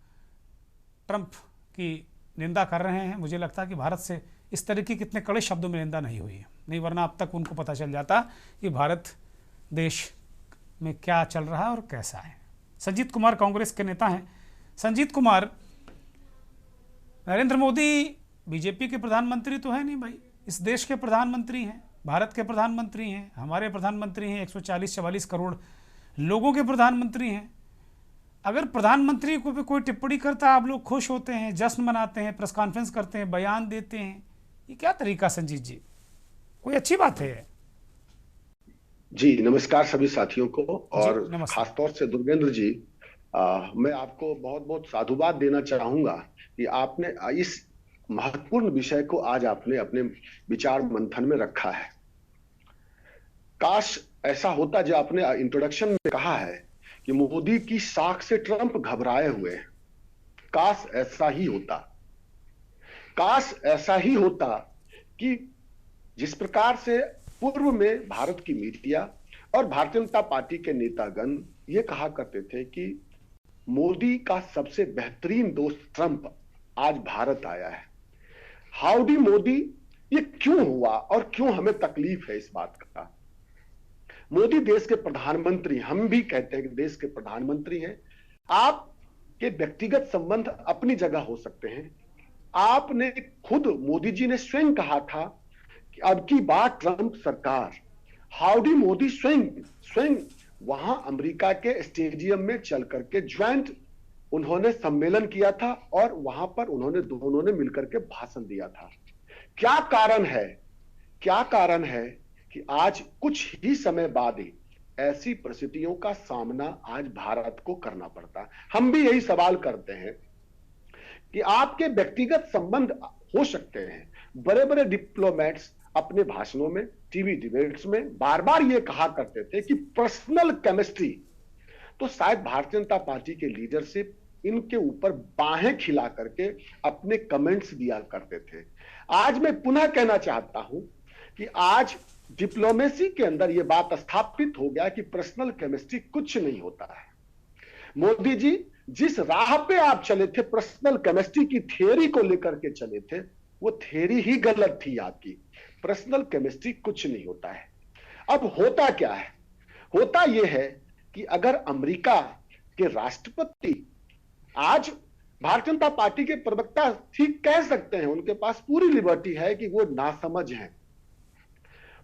ट्रंप की निंदा कर रहे हैं, मुझे लगता है कि भारत से इस तरह की कितने कड़े शब्दों में निंदा नहीं हुई है, नहीं वरना अब तक उनको पता चल जाता कि भारत देश में क्या चल रहा है और कैसा है। संजीत कुमार कांग्रेस के नेता हैं। संजीत कुमार, नरेंद्र मोदी बीजेपी के प्रधानमंत्री तो है नहीं भाई, इस देश के प्रधानमंत्री हैं, भारत के प्रधानमंत्री हैं, हमारे प्रधानमंत्री हैं, 140-144 करोड़ लोगों के प्रधानमंत्री हैं। अगर प्रधानमंत्री को पे कोई टिप्पणी करता है आप लोग खुश होते हैं, जश्न मनाते हैं, प्रेस कॉन्फ्रेंस करते हैं, बयान देते हैं, ये क्या तरीका संजीत जी, कोई अच्छी बात है? जी नमस्कार सभी साथियों को, और खासतौर से दुर्गेंद्र जी, मैं आपको बहुत बहुत साधुवाद देना चाहूंगा कि आपने इस महत्वपूर्ण विषय को आज आपने अपने विचार मंथन में रखा है। काश ऐसा होता जो आपने इंट्रोडक्शन में कहा है कि मोदी की साख से ट्रंप घबराए हुए हैं, काश ऐसा ही होता, काश ऐसा ही होता कि जिस प्रकार से पूर्व में भारत की मीडिया और भारतीय जनता पार्टी के नेतागण ये कहा करते थे कि मोदी का सबसे बेहतरीन दोस्त ट्रंप आज भारत आया है, हाउडी मोदी, ये क्यों हुआ और क्यों हमें तकलीफ है इस बात का। मोदी देश के प्रधानमंत्री, हम भी कहते हैं कि देश के प्रधानमंत्री हैं। आप कि व्यक्तिगत संबंध अपनी जगह हो सकते हैं। आपने खुद मोदी जी ने स्वयं कहा था कि अब की बार ट्रंप सरकार, हाउडी मोदी स्वयं वहां अमेरिका के स्टेडियम में चल करके ज्वाइंट उन्होंने सम्मेलन किया था और वहां पर उन्होंने दोनों ने मिलकर के भाषण दिया था। क्या कारण है कि आज कुछ ही समय बाद ही ऐसी परिस्थितियों का सामना आज भारत को करना पड़ता है? हम भी यही सवाल करते हैं कि आपके व्यक्तिगत संबंध हो सकते हैं। बड़े बड़े डिप्लोमेट्स अपने भाषणों में, टीवी डिबेट्स में बार बार ये कहा करते थे कि पर्सनल केमिस्ट्री, तो शायद भारतीय जनता पार्टी के लीडरशिप इनके ऊपर बाहें खिला करके अपने कमेंट्स दिया करते थे। आज मैं पुनः कहना चाहता हूं कि आज डिप्लोमेसी के अंदर यह बात स्थापित हो गया कि पर्सनल केमिस्ट्री कुछ नहीं होता है। मोदी जी जिस राह पे आप चले थे, पर्सनल केमिस्ट्री की थियरी को लेकर के चले थे, वो थियरी ही गलत थी आपकी। पर्सनल केमिस्ट्री कुछ नहीं होता है। अब होता क्या है? होता यह है कि अगर अमेरिका के राष्ट्रपति, आज भारतीय जनता पार्टी के प्रवक्ता ठीक कह सकते हैं, उनके पास पूरी लिबर्टी है कि वो नासमझ हैं,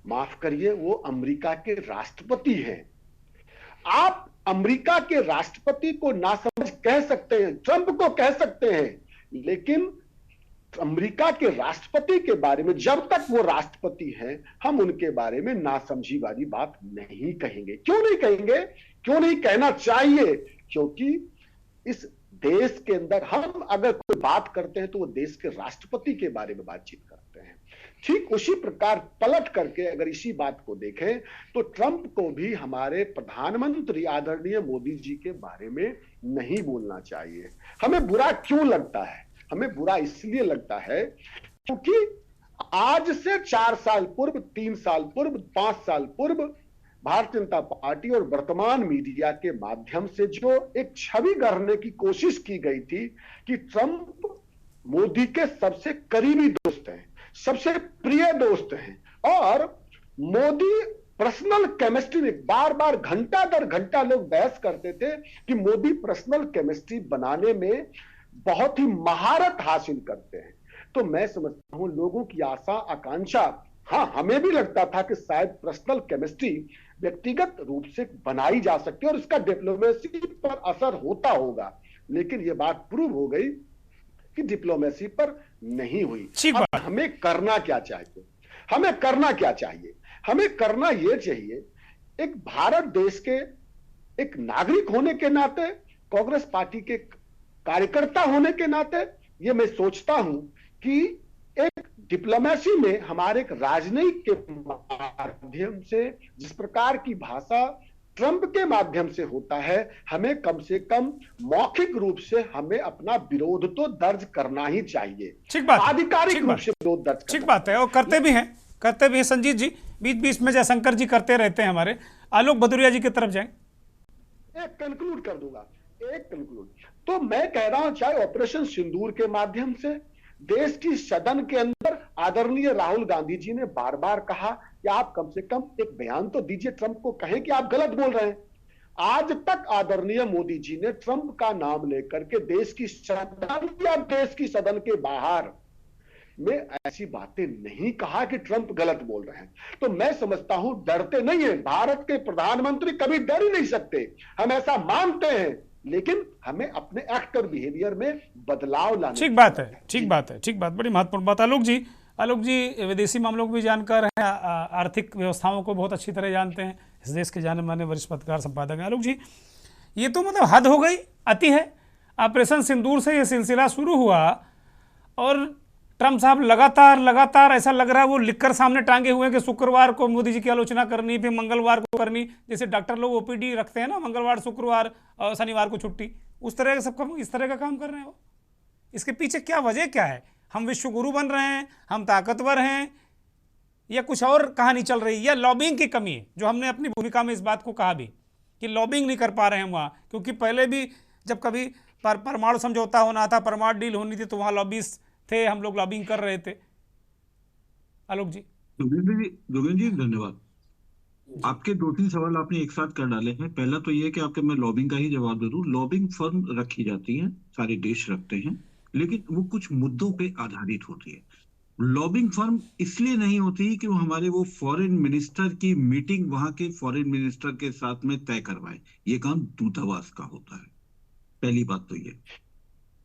माफ करिए, वो अमेरिका के राष्ट्रपति हैं। आप अमेरिका के राष्ट्रपति को नासमझ कह सकते हैं, ट्रंप को कह सकते हैं, लेकिन अमेरिका के राष्ट्रपति के बारे में जब तक वो राष्ट्रपति हैं, हम उनके बारे में नासमझी वाली बात नहीं कहेंगे। क्यों नहीं कहेंगे? क्यों नहीं कहना चाहिए? क्योंकि इस देश के अंदर हम अगर कोई बात करते हैं तो वो देश के राष्ट्रपति के बारे में बातचीत करते हैं। ठीक उसी प्रकार पलट करके अगर इसी बात को देखें तो ट्रंप को भी हमारे प्रधानमंत्री आदरणीय मोदी जी के बारे में नहीं बोलना चाहिए। हमें बुरा क्यों लगता है? हमें बुरा इसलिए लगता है क्योंकि आज से 4 साल पूर्व, 3 साल पूर्व, 5 साल पूर्व भारतीय जनता पार्टी और वर्तमान मीडिया के माध्यम से जो एक छवि गढ़ने की कोशिश की गई थी कि ट्रंप मोदी के सबसे करीबी दोस्त हैं, सबसे प्रिय दोस्त हैं, और मोदी पर्सनल केमिस्ट्री में बार बार घंटा दर घंटा लोग बहस करते थे कि मोदी पर्सनल केमिस्ट्री बनाने में बहुत ही महारत हासिल करते हैं। तो मैं समझता हूं लोगों की आशा आकांक्षा, हाँ हमें भी लगता था कि शायद पर्सनल केमिस्ट्री व्यक्तिगत रूप से बनाई जा सकती है और इसका डिप्लोमेसी पर असर होता होगा, लेकिन यह बात प्रूव हो गई कि डिप्लोमेसी पर नहीं हुई। अब हमें करना क्या चाहिए? हमें करना क्या चाहिए? हमें करना यह चाहिए, एक भारत देश के एक नागरिक होने के नाते, कांग्रेस पार्टी के कार्यकर्ता होने के नाते, यह मैं सोचता हूं कि एक डिप्लोमेसी में हमारे एक राजनीति के माध्यम से जिस प्रकार की भाषा ट्रंप के माध्यम से होता है, हमें कम से कम मौखिक रूप से हमें अपना विरोध तो दर्ज करना ही चाहिए। ठीक बात, आधिकारिक रूप से विरोध दर्ज। ठीक बात है, और करते भी हैं संजीत जी। बीच बीच में जयशंकर जी करते रहते हैं हमारे। आलोक भदौरिया जी की तरफ जाएं। एक कंक्लूड कर दूंगा, एक कंक्लूड। तो मैं कह रहा हूं, चाहे ऑपरेशन सिंदूर के माध्यम से देश की सदन के अंदर आदरणीय राहुल गांधी जी ने बार बार कहा कि आप कम से कम एक बयान तो दीजिए, ट्रंप को कहें कि आप गलत बोल रहे हैं। आज तक आदरणीय मोदी जी ने ट्रंप का नाम लेकर के देश की सदन या देश की सदन के बाहर में ऐसी बातें नहीं कहा कि ट्रंप गलत बोल रहे हैं। तो मैं समझता हूं डरते नहीं है, भारत के प्रधानमंत्री कभी डर ही नहीं सकते, हम ऐसा मानते हैं, लेकिन हमें अपने एक्ट और बिहेवियर में बदलाव लाना। ठीक बात है, ठीक बात है, ठीक बात, बड़ी महत्वपूर्ण बात। आलोक जी विदेशी मामलों को भी जानकार हैं, आर्थिक व्यवस्थाओं को बहुत अच्छी तरह जानते हैं, इस देश के जाने माने वरिष्ठ पत्रकार संपादक हैं। आलोक जी, ये तो मतलब हद हो गई, अति है। ऑपरेशन सिंदूर से ये सिलसिला शुरू हुआ और ट्रंप साहब लगातार ऐसा लग रहा है वो लिखकर सामने टांगे हुए हैं कि शुक्रवार को मोदी जी की आलोचना करनी, फिर मंगलवार को करनी, जैसे डॉक्टर लोग ओपीडी रखते हैं ना, मंगलवार, शुक्रवार और शनिवार को छुट्टी, उस तरह का सब इस तरह का काम कर रहे हैं वो। इसके पीछे क्या वजह क्या है? हम विश्वगुरु बन रहे हैं, हम ताकतवर हैं, या कुछ और कहानी चल रही है, या लॉबिंग की कमी है? जो हमने अपनी भूमिका में इस बात को कहा भी कि लॉबिंग नहीं कर पा रहे हैं वहाँ, क्योंकि पहले भी जब कभी परमाणु समझौता होना था, परमाणु डील होनी थी, तो वहाँ लॉबिस्ट थे, हम लोग लॉबिंग कर रहे थे। आलोक जी। जोगेंद्र जी धन्यवाद। आपके 2-3 सवाल आपने एक साथ कर डाले हैं। पहला तो ये है कि आपके, मैं लॉबिंग का ही जवाब दे दूं। लॉबिंग फर्म रखी जाती है, सारे देश रखते हैं, लेकिन वो कुछ मुद्दों पे आधारित होती है। लॉबिंग फर्म इसलिए नहीं होती कि वो हमारे वो फॉरेन मिनिस्टर की मीटिंग वहां के फॉरेन मिनिस्टर के साथ में तय करवाए। ये काम दूतावास का होता है। पहली बात तो ये।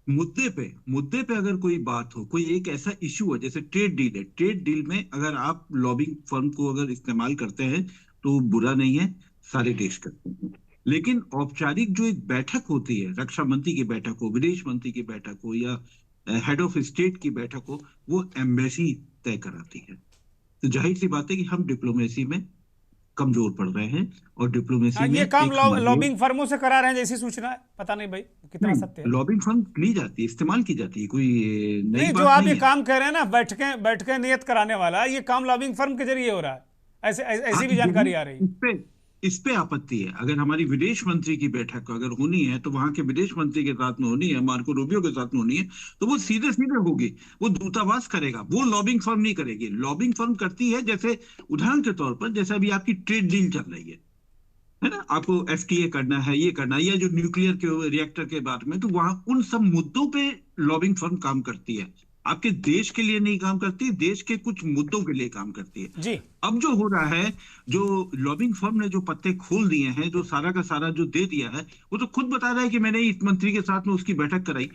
मुद्दे पे अगर कोई बात हो, कोई एक ऐसा इश्यू है, जैसे ट्रेड डील है, ट्रेड डील में अगर आप लॉबिंग फर्म को अगर इस्तेमाल करते हैं तो बुरा नहीं है, सारे देश करते हैं। लेकिन औपचारिक जो एक बैठक होती है, रक्षा मंत्री की बैठक हो, विदेश मंत्री की बैठक हो, या हेड ऑफ स्टेट की बैठक हो, वो एम्बेसी तय कराती है। तो जाहिर सी बात है कि हम डिप्लोमेसी में कमजोर पड़ रहे हैं, और डिप्लोमेसी में ये काम एक हमारी लॉबिंग फर्मों से करा रहे हैं जैसी सूचना है, पता नहीं भाई कितना नहीं, सत्य है। लॉबिंग फर्म ली जाती है, इस्तेमाल की जाती है, कोई नई नहीं, जो बात आप नहीं ये है। काम कह रहे हैं ना, बैठकें नियत कराने वाला, ये काम लॉबिंग फर्म के जरिए हो रहा है, ऐसी भी जानकारी आ रही है। इस पे आपत्ति है। अगर हमारी विदेश मंत्री की बैठक अगर होनी है तो वहां के विदेश मंत्री के साथ में होनी है, मार्को रूबियो के साथ में होनी है, तो वो सीधे सीधे होगी, वो दूतावास करेगा, वो लॉबिंग फर्म नहीं करेगी। लॉबिंग फर्म करती है, जैसे उदाहरण के तौर पर, जैसे अभी आपकी ट्रेड डील चल रही है ना, आपको एफटीए करना है, ये करना है, या जो न्यूक्लियर के रिएक्टर के बारे में, तो वहां उन सब मुद्दों पे लॉबिंग फर्म काम करती है। आपके देश के लिए नहीं काम करती, देश के कुछ मुद्दों के लिए काम करती है। जी। अब जो हो रहा है, जो लॉबिंग फर्म ने जो पत्ते खोल दिए हैं, जो सारा का सारा जो दे दिया है, वो तो खुद बता रहा है कि मैंने इस मंत्री के साथ में उसकी बैठक कराई।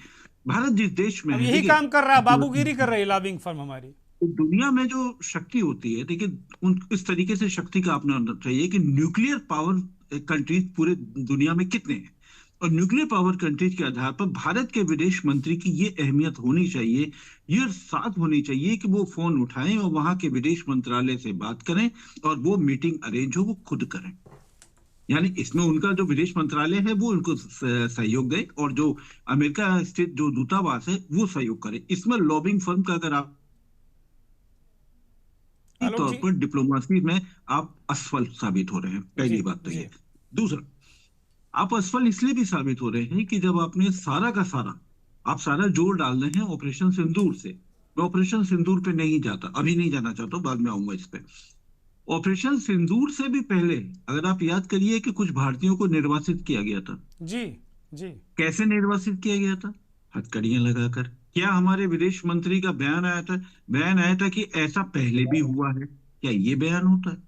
भारत जिस देश में अब है, यही देखिए, काम कर रहा है, बाबूगिरी कर रही है लॉबिंग फर्म हमारी। दुनिया में जो शक्ति होती है, देखिए, उन इस तरीके से शक्ति का अपना होना चाहिए कि न्यूक्लियर पावर कंट्रीज पूरे दुनिया में कितने हैं, और न्यूक्लियर पावर कंट्रीज के आधार पर भारत के विदेश मंत्री की ये अहमियत होनी चाहिए, ये साथ होनी चाहिए कि वो फोन उठाएं और वहां के विदेश मंत्रालय से बात करें, और वो मीटिंग अरेंज हो वो खुद करें। यानी इसमें उनका जो विदेश मंत्रालय है वो उनको सहयोग दे, और जो अमेरिका स्थित जो दूतावास है वो सहयोग करे। इसमें लॉबिंग फर्म का अगर आप आलोक तौर जी। पर डिप्लोमेसी में आप असफल साबित हो रहे हैं। पहली जी बात तो जी। ये। दूसरा, आप असफल इसलिए भी साबित हो रहे हैं कि जब आपने सारा का सारा, आप सारा जोर डाल रहे हैं ऑपरेशन सिंदूर से। मैं ऑपरेशन सिंदूर पे नहीं जाता, अभी नहीं जाना चाहता हूं, बाद में आऊंगा इस पे। ऑपरेशन सिंदूर से भी पहले अगर आप याद करिए कि कुछ भारतीयों को निर्वासित किया गया था। जी जी। कैसे निर्वासित किया गया था? हथकड़ियां लगाकर। क्या हमारे विदेश मंत्री का बयान आया था? बयान आया था कि ऐसा पहले भी हुआ है। क्या ये बयान होता है?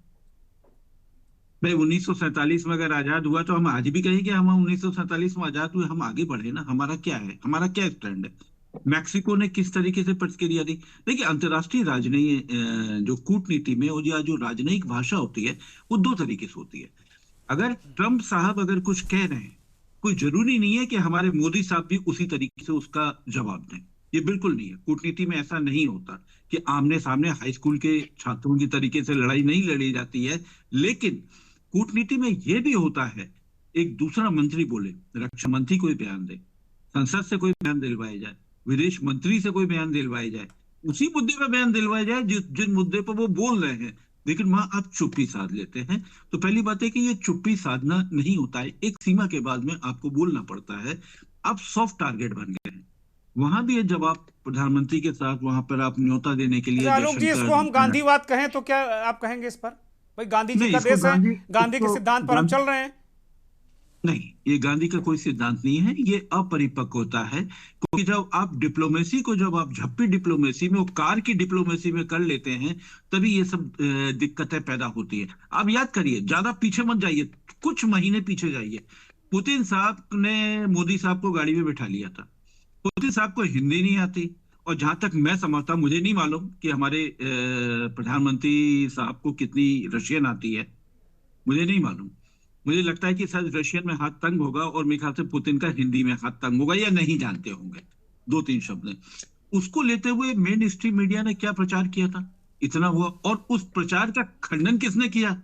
भाई 1947 में अगर आजाद हुआ तो हम आज भी कहें कि हम 1947 में आजाद हुए, हम आगे बढ़े ना। हमारा क्या है, हमारा क्या स्टैंड है? मैक्सिको ने किस तरीके से प्रतिक्रिया दी? देखिए, अंतर्राष्ट्रीय राजनीति, जो कूटनीति में, और या जो राजनयिक भाषा होती है, वो दो तरीके से होती है। अगर ट्रंप साहब अगर कुछ कह रहे हैं, कोई जरूरी नहीं है कि हमारे मोदी साहब भी उसी तरीके से उसका जवाब दें। ये बिल्कुल नहीं है। कूटनीति में ऐसा नहीं होता कि आमने सामने हाई स्कूल के छात्रों की तरीके से लड़ाई नहीं लड़ी जाती है। लेकिन कूटनीति में यह भी होता है, एक दूसरा मंत्री बोले, रक्षा मंत्री कोई बयान दे, संसद से कोई बयान दिलवाया जाए, विदेश मंत्री से कोई बयान दिलवाया जाए, उसी मुद्दे पर बयान दिलवाया जाए जिन मुद्दे पर वो बोल रहे हैं, लेकिन वहां आप चुप्पी साध लेते हैं। तो पहली बात है कि ये चुप्पी साधना नहीं होता है, एक सीमा के बाद में आपको बोलना पड़ता है। आप सॉफ्ट टारगेट बन गए हैं। वहां भी जब आप प्रधानमंत्री के साथ वहां पर आप न्योता देने के लिए अच्छा आलोक जी, इसको हम गांधीवाद कहें तो क्या आप कहेंगे इस पर? भाई गांधी जी नहीं, का इसको देश है, गांधी के इसको सिद्धांत पर हम चल रहे हैं। नहीं, ये गांधी का कोई सिद्धांत नहीं है, ये अपरिपक्व होता है। क्योंकि जब आप डिप्लोमेसी को, जब आप झप्पी डिप्लोमेसी में, कार की डिप्लोमेसी में कर लेते हैं, तभी ये सब दिक्कतें पैदा होती है। आप याद करिए, ज्यादा पीछे मत जाइए, कुछ महीने पीछे जाइए। पुतिन साहब ने मोदी साहब को गाड़ी में बिठा लिया था। पुतिन साहब को हिंदी नहीं आती, और जहां तक मैं समझता, मुझे नहीं मालूम कि हमारे प्रधानमंत्री साहब को कितनी रशियन आती है, मुझे नहीं मालूम। मुझे लगता है कि शायद रशियन में हाथ तंग होगा, और मेरे ख्याल से पुतिन का हिंदी में हाथ तंग होगा, या नहीं जानते होंगे, 2-3 शब्द। उसको लेते हुए मेन स्ट्रीम मीडिया ने क्या प्रचार किया था, इतना हुआ। और उस प्रचार का खंडन किसने किया?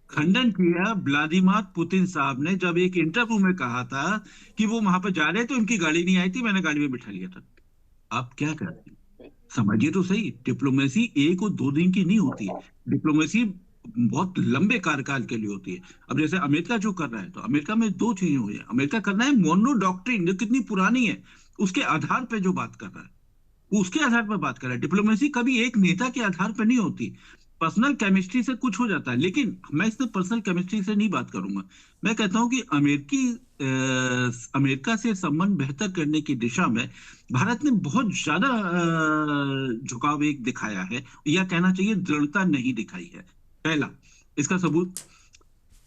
खंडन किया व्लादिमीर पुतिन साहब ने, जब एक इंटरव्यू में कहा था कि वो वहां पर जा रहे थे, उनकी गाड़ी नहीं आई थी, मैंने गाड़ी में बिठा लिया था। आप क्या करते हैं, समझिए तो सही। डिप्लोमेसी 1 और 2 दिन की नहीं होती है। डिप्लोमेसी बहुत लंबे कार्यकाल के लिए होती है। अब जैसे अमेरिका जो कर रहा है, तो अमेरिका में 2 चीजें हुई है। अमेरिका करना है मोनो डॉक्ट्रिन, जो कितनी पुरानी है, उसके आधार पर जो बात कर रहा है, वो उसके आधार पर बात कर रहा है। डिप्लोमेसी कभी एक नेता के आधार पर नहीं होती। पर्सनल केमिस्ट्री से कुछ हो जाता है, लेकिन मैं इसमें पर्सनल केमिस्ट्री से नहीं बात करूंगा। मैं कहता हूं कि अमेरिका से संबंध बेहतर करने की दिशा में भारत ने बहुत ज्यादा झुकाव एक दिखाया है, या कहना चाहिए दृढ़ता नहीं दिखाई है। पहला इसका सबूत,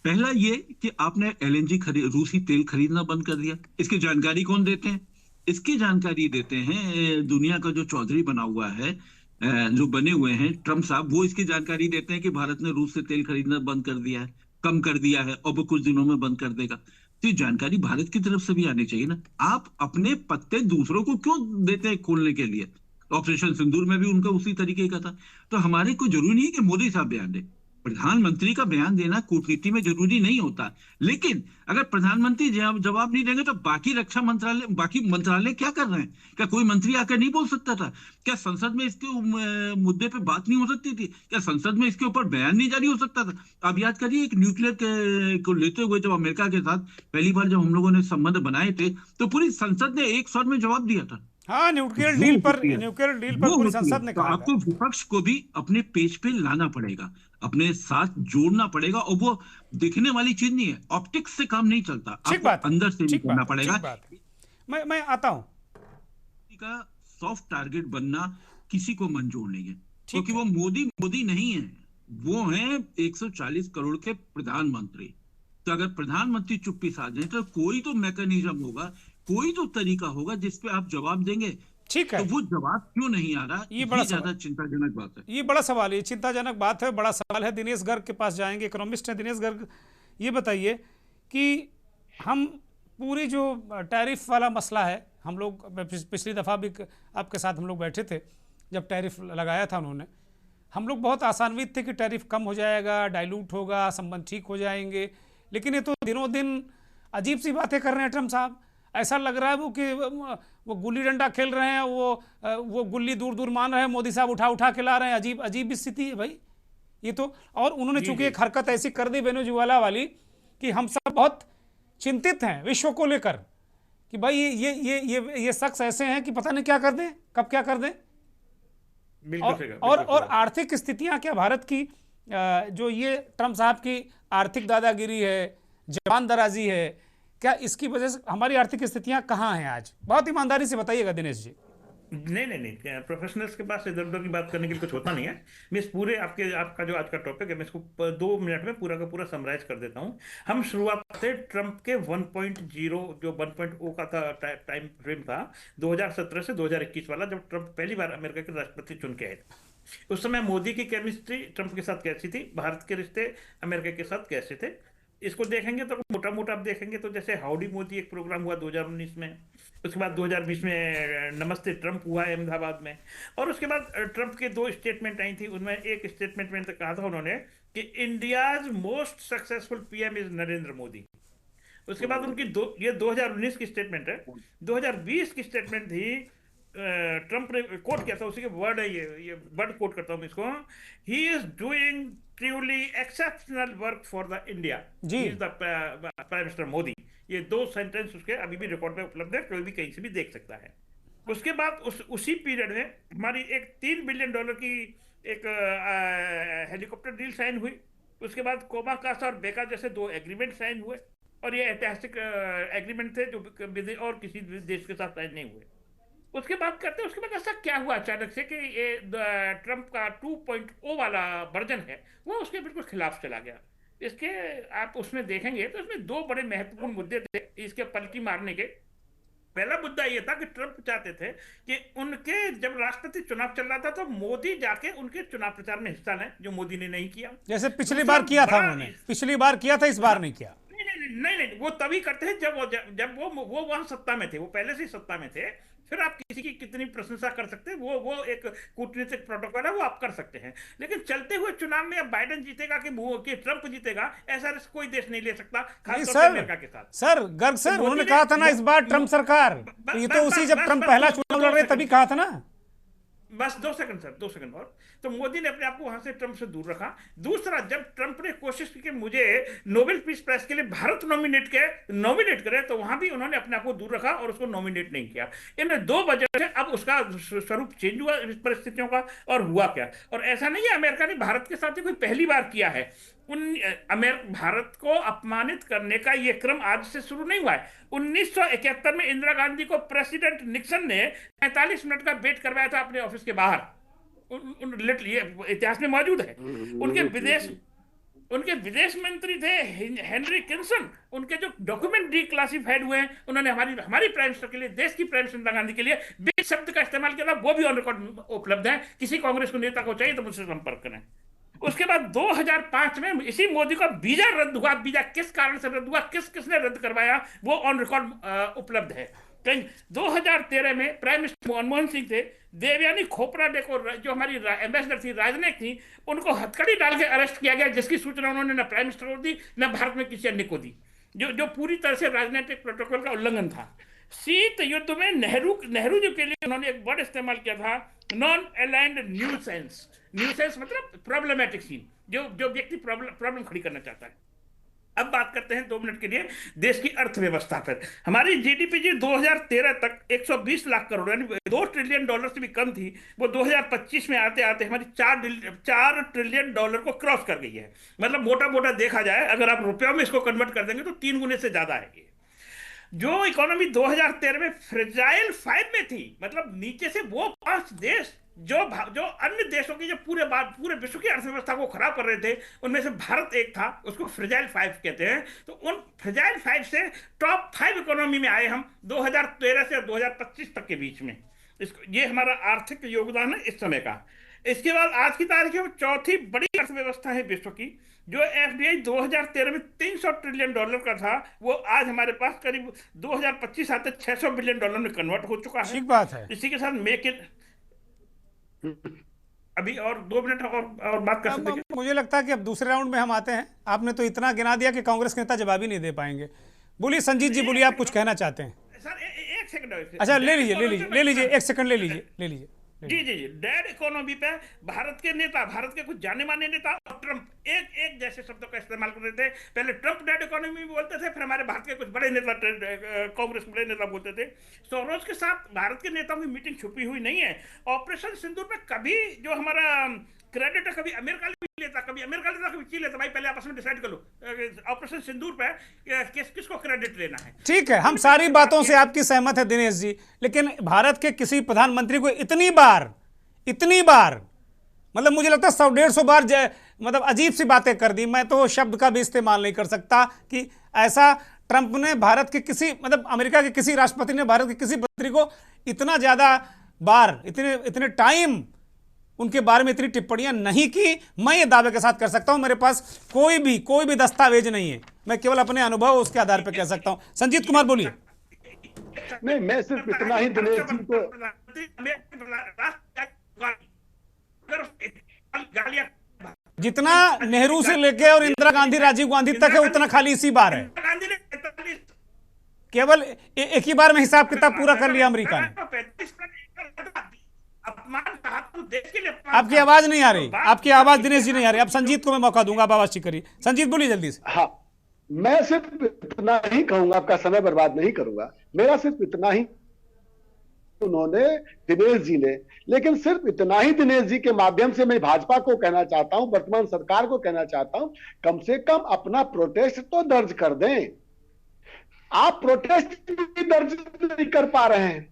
पहला ये कि आपने एलएनजी रूसी तेल खरीदना बंद कर दिया। इसकी जानकारी कौन देते हैं? इसकी जानकारी देते हैं दुनिया का जो चौधरी बना हुआ है, जो बने हुए हैं ट्रम्प साहब, वो इसकी जानकारी देते हैं कि भारत ने रूस से तेल खरीदना बंद कर दिया है, कम कर दिया है, और वो कुछ दिनों में बंद कर देगा। तो ये जानकारी भारत की तरफ से भी आनी चाहिए ना। आप अपने पत्ते दूसरों को क्यों देते हैं खोलने के लिए? ऑपरेशन सिंदूर में भी उनका उसी तरीके का था। तो हमारे को जरूरी नहीं है कि मोदी साहब बयान दे, प्रधानमंत्री का बयान देना कूटनीति में जरूरी नहीं होता। लेकिन अगर प्रधानमंत्री जवाब नहीं देंगे तो बाकी रक्षा मंत्रालय, बाकी मंत्रालय क्या कर रहे हैं? क्या कोई मंत्री आकर नहीं बोल सकता था? क्या संसद में इसके मुद्दे पे बात नहीं हो सकती थी? क्या संसद में इसके ऊपर बयान नहीं जारी हो सकता था? आप याद करिए, एक न्यूक्लियर को लेते हुए जब अमेरिका के साथ पहली बार जब हम लोगों ने संबंध बनाए थे, तो पूरी संसद ने एक स्वर में जवाब दिया था। हाँ, न्यूक्लियर डील पर पूरी संसद ने तो कहा था। आपको विपक्ष को भी अपने पेज पे लाना पड़ेगा, अपने साथ जोड़ना पड़ेगा, और वो दिखने वाली चीज नहीं है, ऑप्टिक्स से काम नहीं चलता, ठीक आपको बात है, अंदर से भी ठीक करना बात है, पड़ेगा। ठीक बात है। मैं आता हूं। का सॉफ्ट टारगेट बनना किसी को मंजूर नहीं है, ठीक क्योंकि है। वो मोदी नहीं है, वो हैं 140 करोड़ के प्रधानमंत्री। तो अगर प्रधानमंत्री चुप्पी साध जाए तो कोई तो मैकेनिज्म होगा, कोई तो तरीका होगा जिस पे आप जवाब देंगे। ठीक है, तो वो जवाब क्यों नहीं आ रहा, ये बड़ा ज्यादा चिंताजनक बात है। ये बड़ा सवाल है, ये चिंताजनक बात है, बड़ा सवाल है। दिनेश गर्ग के पास जाएंगे, इकोनॉमिस्ट हैं दिनेश गर्ग। ये बताइए कि हम पूरी जो टैरिफ वाला मसला है, हम लोग पिछली दफ़ा भी आपके साथ हम लोग बैठे थे जब टैरिफ लगाया था उन्होंने, हम लोग बहुत आशान्वित थे कि टैरिफ कम हो जाएगा, डाइल्यूट होगा, संबंध ठीक हो जाएंगे। लेकिन ये तो दिनों दिन अजीब सी बातें कर रहे हैं ट्रम्प साहब। ऐसा लग रहा है वो गुल्ली डंडा खेल रहे हैं, वो गुल्ली दूर दूर मान रहे हैं, मोदी साहब उठा उठा के ला रहे हैं। अजीब अजीब स्थिति है भाई ये तो। और उन्होंने चूंकि एक हरकत ऐसी कर दी वेनेजुएला वाली कि हम सब बहुत चिंतित हैं विश्व को लेकर कि भाई ये शख्स ऐसे हैं कि पता नहीं क्या कर दें, कब क्या कर दें। और आर्थिक स्थितियां क्या भारत की, जो ये ट्रम्प साहब की आर्थिक दादागिरी है, जबानदराजी है, क्या इसकी वजह से हमारी आर्थिक स्थितियां कहाँ हैं आज? बहुत ईमानदारी से बताइएगा दिनेश जी। नहीं, प्रोफेशनल्स के पास इधर उधर की बात करने के लिए कुछ होता नहीं है। मैं इस पूरे आपका जो आज का टॉपिक है, मैं इसको 2 मिनट में पूरा का पूरा समराइज कर देता हूँ। हम शुरुआत करते ट्रम्प के 1.0 जो 1.0 का था टाइम फ्रेम था 2017 से 2021 वाला, जब ट्रम्प पहली बार अमेरिका के राष्ट्रपति चुन के आए थे। उस समय मोदी की केमिस्ट्री ट्रम्प के साथ कैसी थी, भारत के रिश्ते अमेरिका के साथ कैसे थे, इसको देखेंगे तो मोटा मोटा आप देखेंगे तो जैसे हाउडी मोदी एक प्रोग्राम हुआ 2019 में, उसके बाद 2020 में नमस्ते ट्रम्प हुआ अहमदाबाद में, और उसके बाद ट्रम्प के 2 स्टेटमेंट आई थी। उनमें एक स्टेटमेंट में तो कहा था उन्होंने कि India's most successful PM is Narendra Modi. उसके बाद उनकी ये 2019 की स्टेटमेंट है। 2020 की स्टेटमेंट थी, ट्रम्प ने कोट किया था, उसी के वर्ड है, ये वर्ड कोट करता हूँ इसको, he is doing truly exceptional work for the India, he is the prime minister Modi. ये 2 सेंटेंस उसके अभी भी रिकॉर्ड में उपलब्ध है, कोई भी कहीं से भी देख सकता है। उसके बाद उसी पीरियड में हमारी एक $3 बिलियन की एक हेलीकॉप्टर डील साइन हुई। उसके बाद कोमा कासा और बेका जैसे 2 एग्रीमेंट साइन हुए, और ये ऐतिहासिक एग्रीमेंट थे जो और किसी देश के साथ साइन नहीं हुए। उसके बाद करते हैं, उसके बाद ऐसा क्या हुआ अचानक से कि ये ट्रम्प का 2.0 वाला वर्जन है वो उसके बिल्कुल खिलाफ चला गया। इसके आप उसमें देखेंगे तो इसमें 2 बड़े महत्वपूर्ण मुद्दे थे इसके पलटी मारने के। पहला मुद्दा ये था कि ट्रम्प चाहते थे कि उनके जब राष्ट्रपति चुनाव चल रहा था तो मोदी जाके उनके चुनाव प्रचार में हिस्सा लें, जो मोदी ने नहीं किया। जैसे पिछली बार किया था उन्होंने, पिछली बार किया था, इस बार नहीं किया। नहीं, वो तभी करते हैं जब वो वहां सत्ता में थे, वो पहले से ही सत्ता में थे। फिर आप किसी की कितनी प्रशंसा कर सकते हैं, वो एक कूटनीतिक प्रोटोकॉल है, वो आप कर सकते हैं। लेकिन चलते हुए चुनाव में अब बाइडेन जीतेगा कि ट्रम्प जीतेगा, ऐसा रिस्क कोई देश नहीं ले सकता, खासतौर पर अमेरिका के साथ। सर गर्ग सर, उन्होंने कहा था ना इस बार ट्रम्प सरकार, ये तो उसी जब ट्रम्प पहला चुनाव लड़ रहे तभी कहा था ना। बस 2 सेकंड सर, 2 सेकंड और। तो मोदी ने अपने आप को वहां से ट्रंप से दूर रखा। दूसरा, जब ट्रंप ने कोशिश की कि मुझे नोबेल पीस प्राइज के लिए भारत नॉमिनेट करे, तो वहां भी उन्होंने अपने आप को दूर रखा और उसको नॉमिनेट नहीं किया। इन 2 वजह से अब उसका स्वरूप चेंज हुआ इस परिस्थितियों का। और हुआ क्या, और ऐसा नहीं है अमेरिका ने भारत के साथ ही कोई पहली बार किया है। भारत को अपमानित करने का यह क्रम आज से शुरू नहीं हुआ है। 1971 में इंदिरा गांधी को प्रेसिडेंट निक्सन ने 45 मिनट का वेट करवाया था अपने ऑफिस के बाहर। ये इतिहास में मौजूद है। उनके विदेश मंत्री थे हेनरी किंसन। उनके जो डॉक्यूमेंट डिक्लासिफाइड हुए हैं, उन्होंने हमारी प्राइम मिनिस्टर के लिए, देश की प्राइम मिनिस्टर इंदिरा गांधी के लिए बीच शब्द का इस्तेमाल किया था, वो भी ऑन रिकॉर्ड उपलब्ध है। किसी कांग्रेस को नेता को चाहिए तो मुझसे संपर्क करें। उसके बाद 2005 में इसी मोदी का वीजा रद्द हुआ। वीजा किस कारण से रद्द हुआ, किसने रद्द करवाया, वो ऑन रिकॉर्ड उपलब्ध है। कहीं 2013 में प्राइम मिनिस्टर मनमोहन सिंह थे, देवयानी खोपड़ा को, जो हमारी एम्बेसडर थी, राजनयिक थी, उनको हथकड़ी डाल के अरेस्ट किया गया, जिसकी सूचना उन्होंने न प्राइम मिनिस्टर को दी न भारत में किसी अन्य को दी, जो पूरी तरह से राजनीतिक प्रोटोकॉल का उल्लंघन था। शीत युद्ध में नेहरू जी के लिए उन्होंने एक वर्ड इस्तेमाल किया था, नॉन अलाइंड न्यूसेंस। न्यूसेंस मतलब प्रॉब्लमेटिक सीन, जो व्यक्ति प्रॉब्लम खड़ी करना चाहता है। अब बात करते हैं 2 मिनट के लिए देश की अर्थव्यवस्था पर। हमारी जीडीपी जी 2013 तक 120 लाख करोड़ यानी $2 ट्रिलियन से भी कम थी। वो 2025 में आते आते हमारी $4 ट्रिलियन को क्रॉस कर गई है। मतलब मोटा मोटा देखा जाए, अगर आप रुपयों में इसको कन्वर्ट कर देंगे तो 3 गुने से ज्यादा है ये। जो इकोनॉमी 2013 में फ्रेजाइल 5 में थी, मतलब नीचे से वो 5 देश जो अन्य देशों की जो पूरे विश्व की अर्थव्यवस्था को खराब कर रहे थे, उनमें से भारत एक था। उसको फ्रेजाइल 5 कहते हैं। तो उन फ्रेजाइल 5 से टॉप 5 इकोनॉमी में आए हम 2013 से 2025 तक के बीच में। ये हमारा आर्थिक योगदान है इस समय का। इसके बाद आज की तारीख में चौथी बड़ी अर्थव्यवस्था है विश्व की। जो एफडीआई 2013 में $300 ट्रिलियन का था, वो आज हमारे पास करीब 2025 आते $600 बिलियन में कन्वर्ट हो चुका है। ठीक बात है। इसी के साथ मेक इन अभी और 2 मिनट और बात कर सकते हैं। मुझे लगता है कि अब दूसरे राउंड में हम आते हैं। आपने तो इतना गिना दिया कि कांग्रेस के नेता जवाब ही नहीं दे पाएंगे। बोलिए संजीत जी, बोलिए, आप कुछ कहना चाहते हैं। सर एक सेकंड। अच्छा, ले लीजिए 1 सेकंड ले लीजिए। जी डेड इकोनॉमी पे भारत के कुछ जाने माने नेता और ट्रंप एक जैसे शब्दों का इस्तेमाल कर रहे थे। पहले ट्रंप डेड इकोनॉमी बोलते थे, फिर हमारे भारत के कुछ बड़े नेता, कांग्रेस बड़े नेता बोलते थे। सोरोज के साथ भारत के नेताओं की मीटिंग छुपी हुई नहीं है। ऑपरेशन सिंदूर पे कभी जो हमारा क्रेडिट है, कभी अमेरिका लेता, कभी अमेरिका लेता, कभी चीन लेता। भाई पहले आपस में डिसाइड कर लो ऑपरेशन सिंदूर पे किसको क्रेडिट लेना है। ठीक है, हम सारी बातों से आपकी सहमत है दिनेश जी, लेकिन भारत के किसी प्रधानमंत्री को इतनी बार मतलब मुझे लगता है 100-150 बार मतलब अजीब सी बातें कर दी। मैं तो शब्द का भी इस्तेमाल नहीं कर सकता कि ऐसा ट्रंप ने भारत के किसी, मतलब अमेरिका के किसी राष्ट्रपति ने भारत के किसी मंत्री को इतना ज्यादा बार, इतने टाइम उनके बारे में इतनी टिप्पणियां नहीं की। मैं ये दावे के साथ कर सकता हूं, मेरे पास कोई भी दस्तावेज नहीं है। मैं केवल अपने अनुभव उसके आधार पर कह सकता हूं। संजीत कुमार बोलिए। नहीं, मैं सिर्फ इतना ही दिनेश जी को, जितना नेहरू से लेके और इंदिरा गांधी, राजीव गांधी तक है, उतना खाली इसी बार है। केवल एक ही बार में हिसाब किताब पूरा कर लिया अमेरिका ने। आपकी आवाज नहीं आ रही, आपकी आवाज दिनेश जी नहीं आ रही। अब संजीत को मैं मौका दूंगा, आप आवाज ठीक करिए। संजीत बोलिए जल्दी से। हाँ, मैं सिर्फ इतना ही कहूंगा, आपका समय बर्बाद नहीं करूंगा। मेरा सिर्फ इतना ही, उन्होंने दिनेश जी ने, लेकिन सिर्फ इतना ही दिनेश जी के माध्यम से मैं भाजपा को कहना चाहता हूं, वर्तमान सरकार को कहना चाहता हूं, कम से कम अपना प्रोटेस्ट तो दर्ज कर दें। आप प्रोटेस्ट भी दर्ज नहीं कर पा रहे हैं।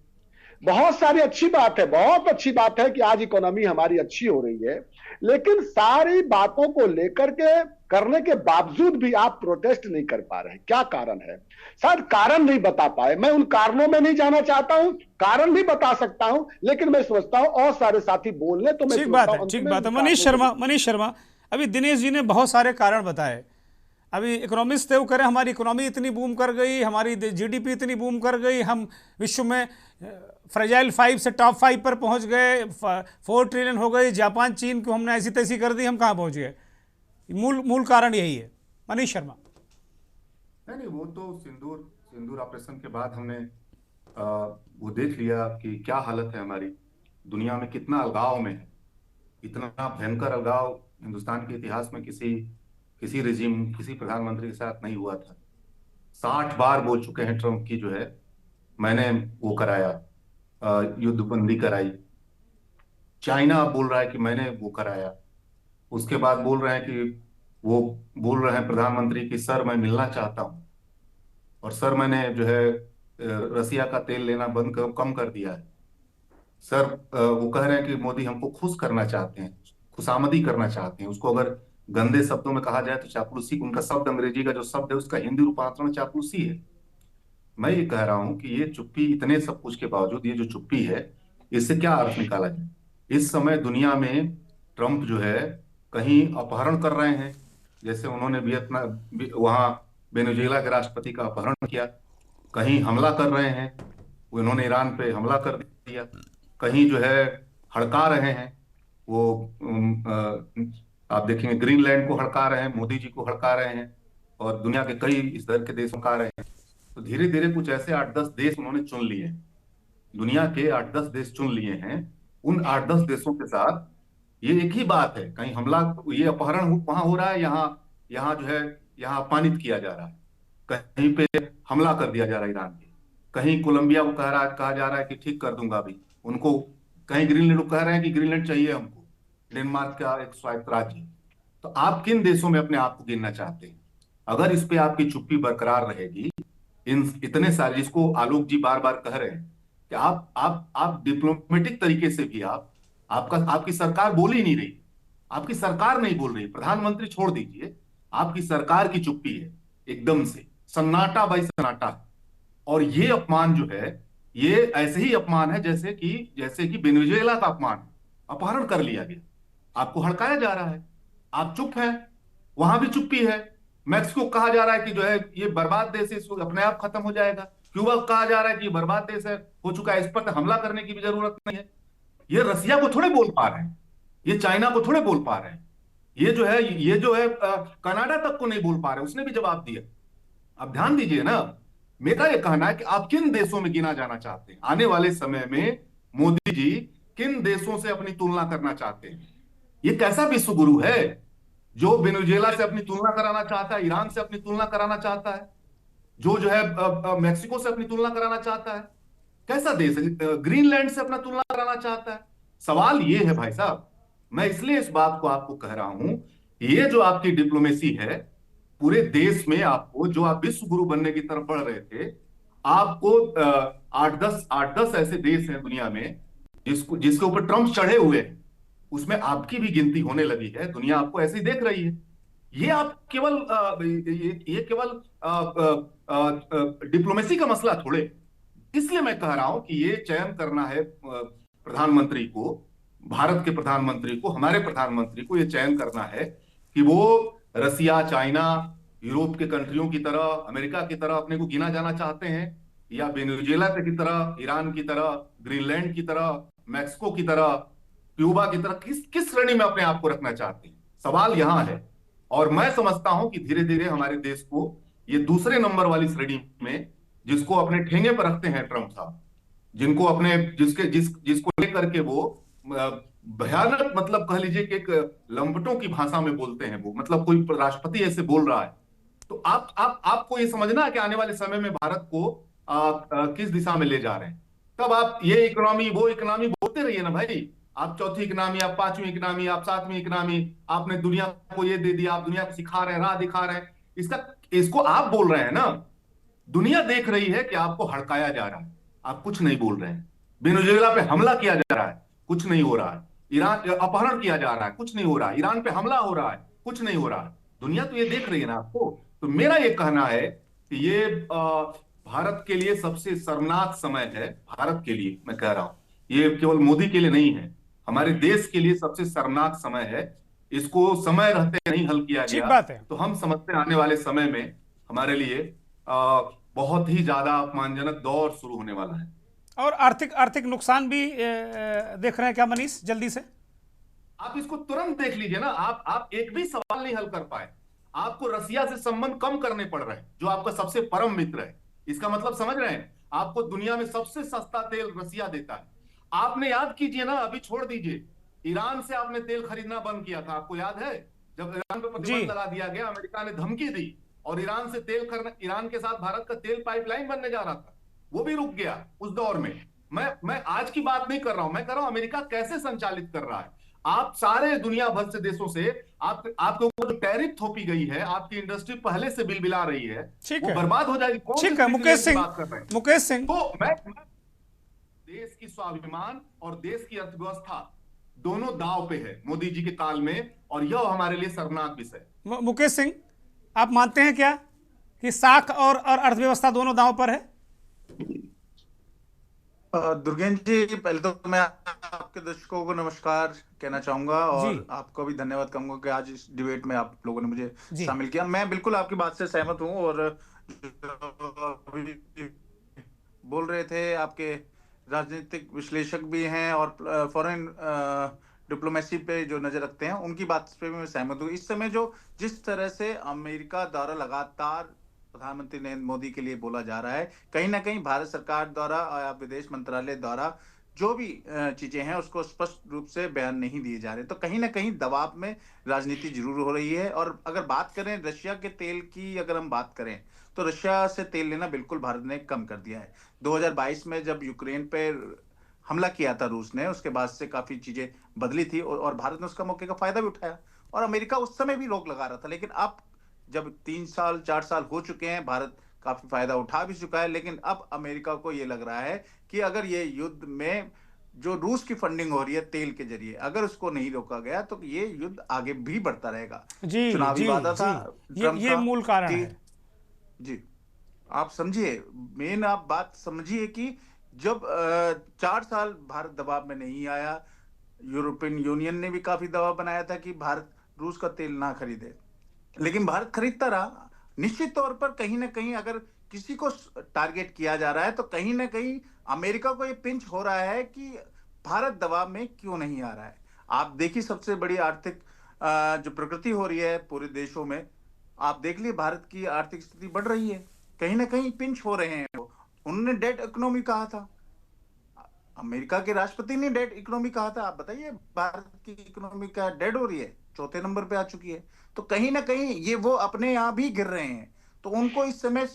बहुत सारी अच्छी बात है, बहुत अच्छी बात है कि आज इकोनॉमी हमारी अच्छी हो रही है, लेकिन सारी बातों को लेकर के करने के बावजूद भी आप प्रोटेस्ट नहीं कर पा रहे हैं। क्या कारण है? शायद कारण नहीं बता पाए। मैं उन कारणों में नहीं जाना चाहता हूं, कारण भी बता सकता हूं, लेकिन मैं समझता हूं और सारे साथी बोलने तो मैं ठीक बात है। मनीष शर्मा, अभी दिनेश जी ने बहुत सारे कारण बताए। अभी इकोनॉमिस्ट वो करें, हमारी इकोनॉमी इतनी बूम कर गई, हमारी जीडीपी इतनी बूम कर गई, हम विश्व में फ्रेजाइल 5 से टॉप 5 पर पहुंच गए, 4 ट्रिलियन हो गई, जापान चीन को हमने ऐसी तैसी कर दी, हम कहाँ पहुंच गए? मूल कारण यही है। मनीष शर्मा। नहीं, वो तो सिंदूर ऑपरेशन के बाद हमने वो देख लिया कि क्या हालत है हमारी। दुनिया में कितना अलगाव में है। इतना भयंकर अलगाव हिंदुस्तान के इतिहास में किसी रिजीम, किसी प्रधानमंत्री के साथ नहीं हुआ था। 60 बार बोल चुके हैं ट्रंप की जो है मैंने वो कराया, युद्ध बंदी कराई। चाइना बोल रहा है कि मैंने वो कराया। उसके बाद बोल रहे हैं कि वो बोल रहे हैं प्रधानमंत्री कि सर मैं मिलना चाहता हूं, और सर मैंने जो है रसिया का तेल लेना कम कर दिया है। सर वो कह रहे हैं कि मोदी हमको खुश करना चाहते हैं, खुशामदी करना चाहते हैं। उसको अगर गंदे शब्दों में कहा जाए तो चापलूसी, उनका शब्द अंग्रेजी का जो शब्द है उसका हिंदी रूपांतरण चापलूसी है। मैं ये कह रहा हूं कि ये चुप्पी, इतने सब कुछ के बावजूद ये जो चुप्पी है, इससे क्या अर्थ निकाला जाए? इस समय दुनिया में ट्रंप जो है कहीं अपहरण कर रहे हैं, जैसे उन्होंने वियतनाम वहां वेनेजुएला के राष्ट्रपति का अपहरण किया। कहीं हमला कर रहे हैं, उन्होंने ईरान पे हमला कर दिया। कहीं जो है हड़का रहे हैं, वो आप देखेंगे ग्रीनलैंड को हड़का रहे हैं, मोदी जी को हड़का रहे हैं, और दुनिया के कई इस तरह के देश हड़का रहे हैं। तो धीरे धीरे कुछ ऐसे 8-10 देश उन्होंने चुन लिए हैं, दुनिया के 8-10 देश चुन लिए हैं। उन 8-10 देशों के साथ ये एक ही बात है, कहीं हमला, ये अपहरण वहां हो रहा है, यहाँ जो है यहाँ अपमानित किया जा रहा है, कहीं पे हमला कर दिया जा रहा है ईरान पे, कहीं कोलंबिया को कहा जा रहा है कि ठीक कर दूंगा अभी उनको, कहीं ग्रीनलैंड को कह रहे हैं कि ग्रीनलैंड चाहिए हमको, डेनमार्क का एक स्वायत्त राज्य। तो आप किन देशों में अपने आप को गिनना चाहते हैं? अगर इस पे आपकी चुप्पी बरकरार रहेगी, इन इतने सारे, जिसको आलोक जी बार बार कह रहे हैं कि आप डिप्लोमेटिक तरीके से भी आपकी सरकार बोल ही नहीं रही, आपकी सरकार नहीं बोल रही, प्रधानमंत्री छोड़ दीजिए, आपकी सरकार की चुप्पी है, एकदम से सन्नाटा बाई सन्नाटा। और ये अपमान जो है, ये ऐसे ही अपमान है जैसे कि वेनेजुएला का अपमान है, अपहरण कर लिया गया, आपको हड़काया जा रहा है, आप चुप हैं, वहां भी चुप्पी है। मैक्सिको कहा जा रहा है कि जो है ये बर्बाद देश है, इसको अपने आप खत्म हो जाएगा। क्यूबा कहा जा रहा है कि ये बर्बाद देश है, हो चुका है, इस पर हमला करने की भी जरूरत नहीं है। ये रसिया को थोड़े बोल पा रहे हैं, ये चाइना को थोड़े बोल पा रहे हैं, ये जो है कनाडा तक को नहीं बोल पा रहे, उसने भी जवाब दिया। अब ध्यान दीजिए ना, मेरा ये कहना है कि आप किन देशों में गिना जाना चाहते हैं आने वाले समय में? मोदी जी किन देशों से अपनी तुलना करना चाहते हैं? ये कैसा विश्व गुरु है जो वेनेजुएला से अपनी तुलना कराना चाहता है, ईरान से अपनी तुलना कराना चाहता है, जो है मैक्सिको से अपनी तुलना कराना चाहता है? कैसा देश है? ग्रीनलैंड से अपना तुलना कराना चाहता है? सवाल ये है भाई साहब, मैं इसलिए इस बात को आपको कह रहा हूं, ये जो आपकी डिप्लोमेसी है पूरे देश में, आपको जो आप विश्व गुरु बनने की तरफ बढ़ रहे थे, आपको 8-10 ऐसे देश हैं दुनिया में जिसके ऊपर ट्रंप चढ़े हुए हैं, उसमें आपकी भी गिनती होने लगी है, दुनिया आपको ऐसे ही देख रही है। ये आप केवल ये केवल डिप्लोमेसी का मसला थोड़े। इसलिए मैं कह रहा हूं कि ये चयन करना है प्रधानमंत्री को, भारत के प्रधानमंत्री को, हमारे प्रधानमंत्री को ये चयन करना है कि वो रसिया, चाइना, यूरोप के कंट्रियों की तरह, अमेरिका की तरह अपने को गिना जाना चाहते हैं, या वेनेजुएला की तरह, ईरान की तरह, ग्रीनलैंड की तरह, मैक्सिको की तरह, क्यूबा की तरह, किस श्रेणी में अपने आप को रखना चाहते हैं? सवाल यहां है। और मैं समझता हूं कि धीरे धीरे हमारे देश को ये दूसरे नंबर वाली श्रेणी में, जिसको अपने ठेंगे पर रखते हैं ट्रंप साहब, जिनको अपने जिसको लेकर के वो भयानक, मतलब कह लीजिए कि एक लंपटों की भाषा में बोलते हैं वो, मतलब कोई राष्ट्रपति ऐसे बोल रहा है। तो आपको ये समझना है कि आने वाले समय में भारत को किस दिशा में ले जा रहे हैं। तब आप ये इकोनॉमी, वो इकोनॉमी बोलते रहिए ना भाई। आप चौथी इकोनॉमी, आप पांचवी इकोनॉमी, आप सातवीं इकोनॉमी, आपने दुनिया को ये दे दिया, आप दुनिया को सिखा रहे हैं, राह दिखा रहे हैं। इसको आप बोल रहे हैं ना, दुनिया देख रही है कि आपको हड़काया जा रहा है, आप कुछ नहीं बोल रहे हैं। वेनेजुएला पे हमला किया जा रहा है, कुछ नहीं हो रहा है। ईरान अपहरण किया जा रहा है, कुछ नहीं हो रहा है। ईरान पे हमला हो रहा है, कुछ नहीं हो रहा है। दुनिया तो ये देख रही है ना आपको। तो मेरा ये कहना है कि ये भारत के लिए सबसे शर्मनाक समय है। भारत के लिए मैं कह रहा हूं, ये केवल मोदी के लिए नहीं है, हमारे देश के लिए सबसे शर्मनाक समय है। इसको समय रहते नहीं हल किया गया तो हम समझते हैं आने वाले समय में हमारे लिए बहुत ही ज्यादा अपमानजनक दौर शुरू होने वाला है। और आर्थिक नुकसान भी देख रहे हैं क्या मनीष? जल्दी से आप इसको तुरंत देख लीजिए ना। आप एक भी सवाल नहीं हल कर पाए। आपको रसिया से संबंध कम करने पड़ रहे हैं, जो आपका सबसे परम मित्र है। इसका मतलब समझ रहे हैं? आपको दुनिया में सबसे सस्ता तेल रसिया देता है। आपने याद कीजिए ना, अभी छोड़ दीजिए, ईरान से आपने तेल खरीदना बंद किया था, आपको याद है? जब ईरान पर जी प्रतिबंध लगा दिया गया, अमेरिका ने धमकी दी और ईरान से तेल खरीदना, ईरान के साथ भारत का तेल पाइपलाइन बनने जा रहा था, वो भी रुक गया उस दौर में। मैं आज की बात नहीं कर रहा हूं, मैं कर रहा हूं अमेरिका कैसे संचालित कर रहा है। आप सारे दुनिया भर से देशों से आपके ऊपर जो टैरिफ थोपी गई है, आपकी इंडस्ट्री पहले से बिलबिला रही है, ठीक वो है, बर्बाद हो जाएगी। कौन ठीक सी है मुकेश की सिंह, बात कर रहे हैं? मुकेश सिंह, तो मैं देश की स्वाभिमान और देश की अर्थव्यवस्था दोनों दांव पे है मोदी जी के काल में, और यह हमारे लिए शर्मनाक विषय। मुकेश सिंह, आप मानते हैं क्या कि साख और अर्थव्यवस्था दोनों दांव पर है? दुर्गेश जी, पहले तो मैं आपके दर्शकों को नमस्कार कहना चाहूंगा और आपको भी धन्यवाद कहूंगा कि आज इस डिबेट में आप लोगों ने मुझे शामिल किया। मैं बिल्कुल आपकी बात से सहमत हूं और बोल रहे थे, आपके राजनीतिक विश्लेषक भी हैं और फॉरेन डिप्लोमेसी पे जो नजर रखते हैं, उनकी बात पे भी मैं सहमत हूँ। इस समय जो जिस तरह से अमेरिका द्वारा लगातार प्रधानमंत्री नरेंद्र मोदी के लिए बोला जा रहा है, कहीं ना कहीं भारत सरकार द्वारा, विदेश मंत्रालय द्वारा जो भी चीजें हैं उसको स्पष्ट रूप से बयान नहीं दिए जा रहे, तो कहीं ना कहीं दबाव में राजनीति जरूर हो रही है। और अगर बात करें रशिया के तेल की, अगर हम बात करें तो रशिया से तेल लेना बिल्कुल भारत ने कम कर दिया है। 2022 में जब यूक्रेन पे हमला किया था रूस ने, उसके बाद से काफी चीजें बदली थी और भारत ने उसका मौके का फायदा भी उठाया और अमेरिका उस समय भी रोक लगा रहा था। लेकिन अब जब 3 साल 4 साल हो चुके हैं, भारत काफी फायदा उठा भी चुका है, लेकिन अब अमेरिका को यह लग रहा है कि अगर ये युद्ध में जो रूस की फंडिंग हो रही है तेल के जरिए, अगर उसको नहीं रोका गया तो ये युद्ध आगे भी बढ़ता रहेगा। चुनावी वादा था, ये मूल कारण है। जी, आप समझिए, मेन आप बात समझिए कि जब 4 साल भारत दबाव में नहीं आया, यूरोपियन यूनियन ने भी काफी दबाव बनाया था कि भारत रूस का तेल ना खरीदे, लेकिन भारत खरीदता रहा। निश्चित तौर पर कहीं ना कहीं अगर किसी को टारगेट किया जा रहा है तो कहीं ना कहीं अमेरिका को ये पिंच हो रहा है कि भारत दबाव में क्यों नहीं आ रहा है। आप देखिए, सबसे बड़ी आर्थिक जो प्रगति हो रही है पूरे देशों में, आप देख लिए भारत की आर्थिक स्थिति बढ़ रही है, कहीं ना कहीं पिंच हो रहे हैं। उन्होंने डेट इकोनॉमी कहा था, अमेरिका के राष्ट्रपति ने डेट इकोनॉमी कहा था। आप बताइए, भारत की इकोनॉमी क्या डेड हो रही है, 4थे नंबर पे आ चुकी है। तो कहीं ना कहीं ये वो अपने यहाँ भी गिर रहे हैं। तो उनको इस समय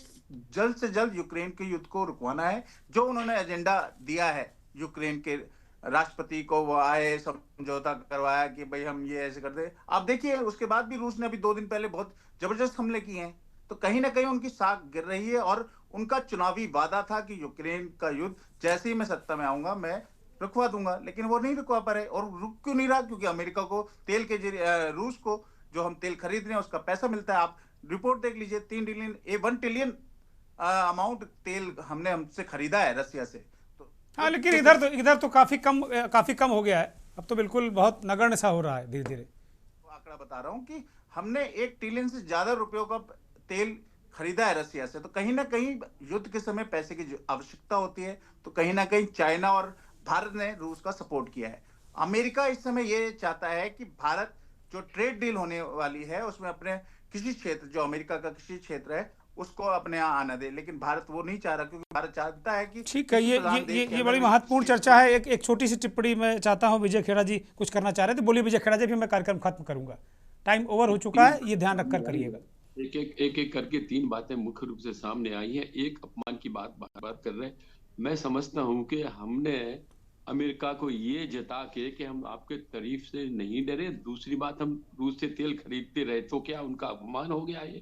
जल्द से जल्द यूक्रेन के युद्ध को रुकवाना है, जो उन्होंने एजेंडा दिया है यूक्रेन के राष्ट्रपति को, वो आए, समझौता करवाया कि भाई हम ये ऐसे कर दे। आप देखिए, उसके बाद भी रूस ने अभी 2 दिन पहले बहुत जबरदस्त हमले किए हैं। तो कहीं ना कहीं उनकी साख गिर रही है और उनका चुनावी वादा था कि यूक्रेन का युद्ध जैसे ही मैं सत्ता में आऊंगा मैं रुकवा दूंगा, लेकिन वो नहीं रुकवा पा रहे। और रुक क्यों नहीं रहा? क्योंकि अमेरिका को तेल के जरिए, रूस को जो हम तेल खरीद रहे हैं उसका पैसा मिलता है। आप रिपोर्ट देख लीजिए, 1 ट्रिलियन अमाउंट तेल हमसे खरीदा है रसिया से। तो हाँ, लेकिन इधर तो काफी कम हो गया है। अब तो बिल्कुल बहुत नगण्य सा हो रहा है धीरे धीरे। आंकड़ा बता रहा हूं कि हमने 1 ट्रिलियन से ज्यादा रुपयों का तेल खरीदा है रसिया से। तो कहीं ना कहीं युद्ध के समय पैसे की आवश्यकता होती है, तो कहीं ना कहीं चाइना और भारत ने रूस का सपोर्ट किया है। अमेरिका इस समय ये चाहता है कि भारत जो ट्रेड डील होने वाली है उसमें अपने किसी क्षेत्र, जो अमेरिका का किसी क्षेत्र है, उसको अपने यहाँ आना दे, लेकिन भारत वो नहीं चाह रहा, क्योंकि भारत चाहता है कि ठीक है। ये बड़ी महत्वपूर्ण चर्चा है। एक छोटी सी टिप्पणी मैं चाहता हूँ, विजय खेड़ा जी कुछ करना चाह रहे थे, बोलिए विजय खेड़ा जी, फिर मैं कार्यक्रम खत्म करूंगा। टाइम ओवर हो चुका है, ये ध्यान रखकर करिएगा। एक करके 3 बातें मुख्य रूप से सामने आई हैं। एक, अपमान की बात कर रहे हैं। मैं समझता हूं कि हमने अमेरिका को ये जता के कि हम आपके तारीफ से नहीं डरे। दूसरी बात, हम रूस से तेल खरीदते रहे, तो क्या उनका अपमान हो गया ये?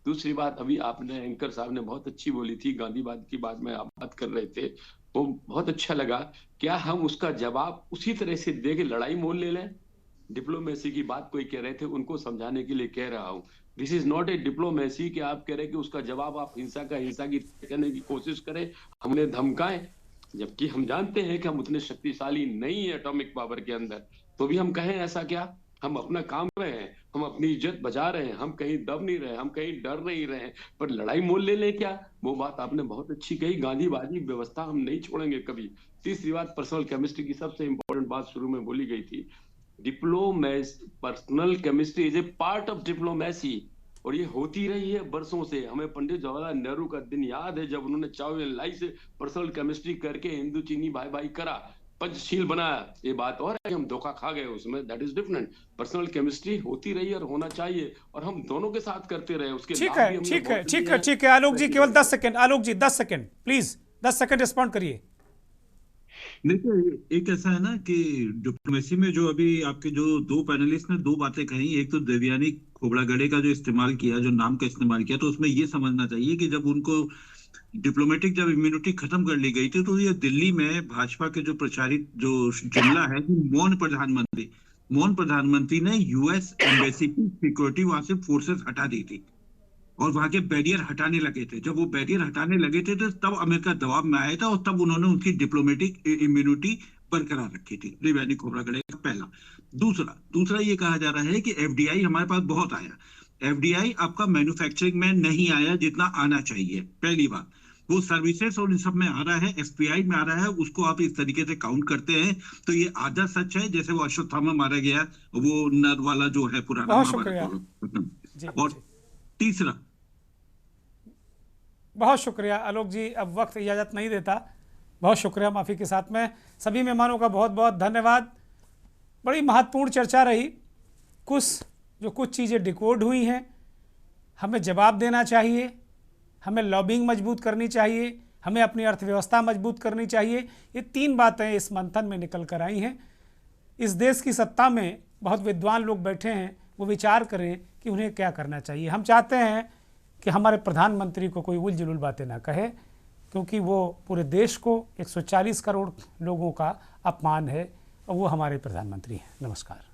दूसरी बात, अभी आपने, एंकर साहब ने बहुत अच्छी बोली थी, गांधीवाद की बात में आप बात कर रहे थे, वो बहुत अच्छा लगा। क्या हम उसका जवाब उसी तरह से दे के लड़ाई मोल ले लें? डिप्लोमेसी की बात कोई कह रहे थे, उनको समझाने के लिए कह रहा हूं। This is not a diplomacy कि आप कह रहे कि उसका जवाब आप हिंसा की करने की कोशिश करें, हमने धमकाएं, जबकि हम जानते हैं कि हम उतने शक्तिशाली नहीं है एटॉमिक पावर के अंदर। तो भी हम कहें ऐसा क्या? हम अपना काम कर रहे हैं, हम अपनी इज्जत बचा रहे हैं, हम कहीं दब नहीं रहे, हम कहीं डर नहीं रहे, पर लड़ाई मोल ले लें क्या? वो बात आपने बहुत अच्छी कही, गांधीवादी व्यवस्था हम नहीं छोड़ेंगे कभी। तीसरी बात, पर्सनल केमिस्ट्री की सबसे इंपॉर्टेंट बात शुरू में बोली गई थी। Personal chemistry is a part of diplomacy, और ये होती रही है बरसों से। हमें पंडित जवाहरलाल नेहरू का दिन याद है जब उन्होंने चाओ एन लाई से पर्सनल केमिस्ट्री करके हिंदू चीनी भाई भाई करा। पंचशील बनाया, ये बात और है कि हम धोखा खा गए उसमें, that is different. Personal chemistry होती रही और होना चाहिए, और हम दोनों के साथ करते रहे, उसके ठीक लाभ है भी हमने ठीक है बहुत ठीक लिए है हैं। ठीक है आलोक जी, केवल 10 second, Alok ji 10 second please, 10 second respond करिए। देखिए, एक ऐसा है ना कि डिप्लोमेसी में जो अभी आपके जो दो पैनलिस्ट ने दो बातें कही, एक तो देवयानी खोबरागड़े का जो इस्तेमाल किया, जो नाम का इस्तेमाल किया, तो उसमें ये समझना चाहिए कि जब उनको डिप्लोमेटिक जब इम्यूनिटी खत्म कर ली गई थी, तो ये दिल्ली में भाजपा के जो प्रचारित जो जुमला है कि मौन प्रधानमंत्री ने यूएस एम्बेसी की सिक्योरिटी वहां से फोर्सेस हटा दी थी और वहां के बैरियर हटाने लगे थे। जब वो बैरियर हटाने लगे थे तो तब अमेरिका दबाव में आया था और तब उन्होंने उनकी डिप्लोमेटिक इम्यूनिटी बरकरार रखी थी। देवयानी खोबरागड़े का पहला। दूसरा ये कहा जा रहा है कि एफडीआई हमारे पास बहुत आया। एफडीआई आपका मैन्युफैक्चरिंग में नहीं आया जितना आना चाहिए, पहली बात। वो सर्विसेज और इन सब में आ रहा है, एफपीआई में आ रहा है, उसको आप इस तरीके से काउंट करते हैं तो ये आधा सच है, जैसे वो अश्वत्थामा मारा गया, वो नर वाला जो है पुराना बहुत महाभारत शुक्रिया वाला। जी और जी, तीसरा, बहुत शुक्रिया आलोक जी, अब वक्त इजाज़त नहीं देता, बहुत शुक्रिया, माफ़ी के साथ में सभी मेहमानों का बहुत बहुत धन्यवाद। बड़ी महत्वपूर्ण चर्चा रही, कुछ चीज़ें डिकोड हुई हैं, हमें जवाब देना चाहिए, हमें लॉबिंग मजबूत करनी चाहिए, हमें अपनी अर्थव्यवस्था मजबूत करनी चाहिए। ये 3 बातें इस मंथन में निकल कर आई हैं। इस देश की सत्ता में बहुत विद्वान लोग बैठे हैं, वो विचार करें कि उन्हें क्या करना चाहिए। हम चाहते हैं कि हमारे प्रधानमंत्री को कोई उल जुलूल बातें ना कहे, क्योंकि वो पूरे देश को 140 करोड़ लोगों का अपमान है और वो हमारे प्रधानमंत्री हैं। नमस्कार।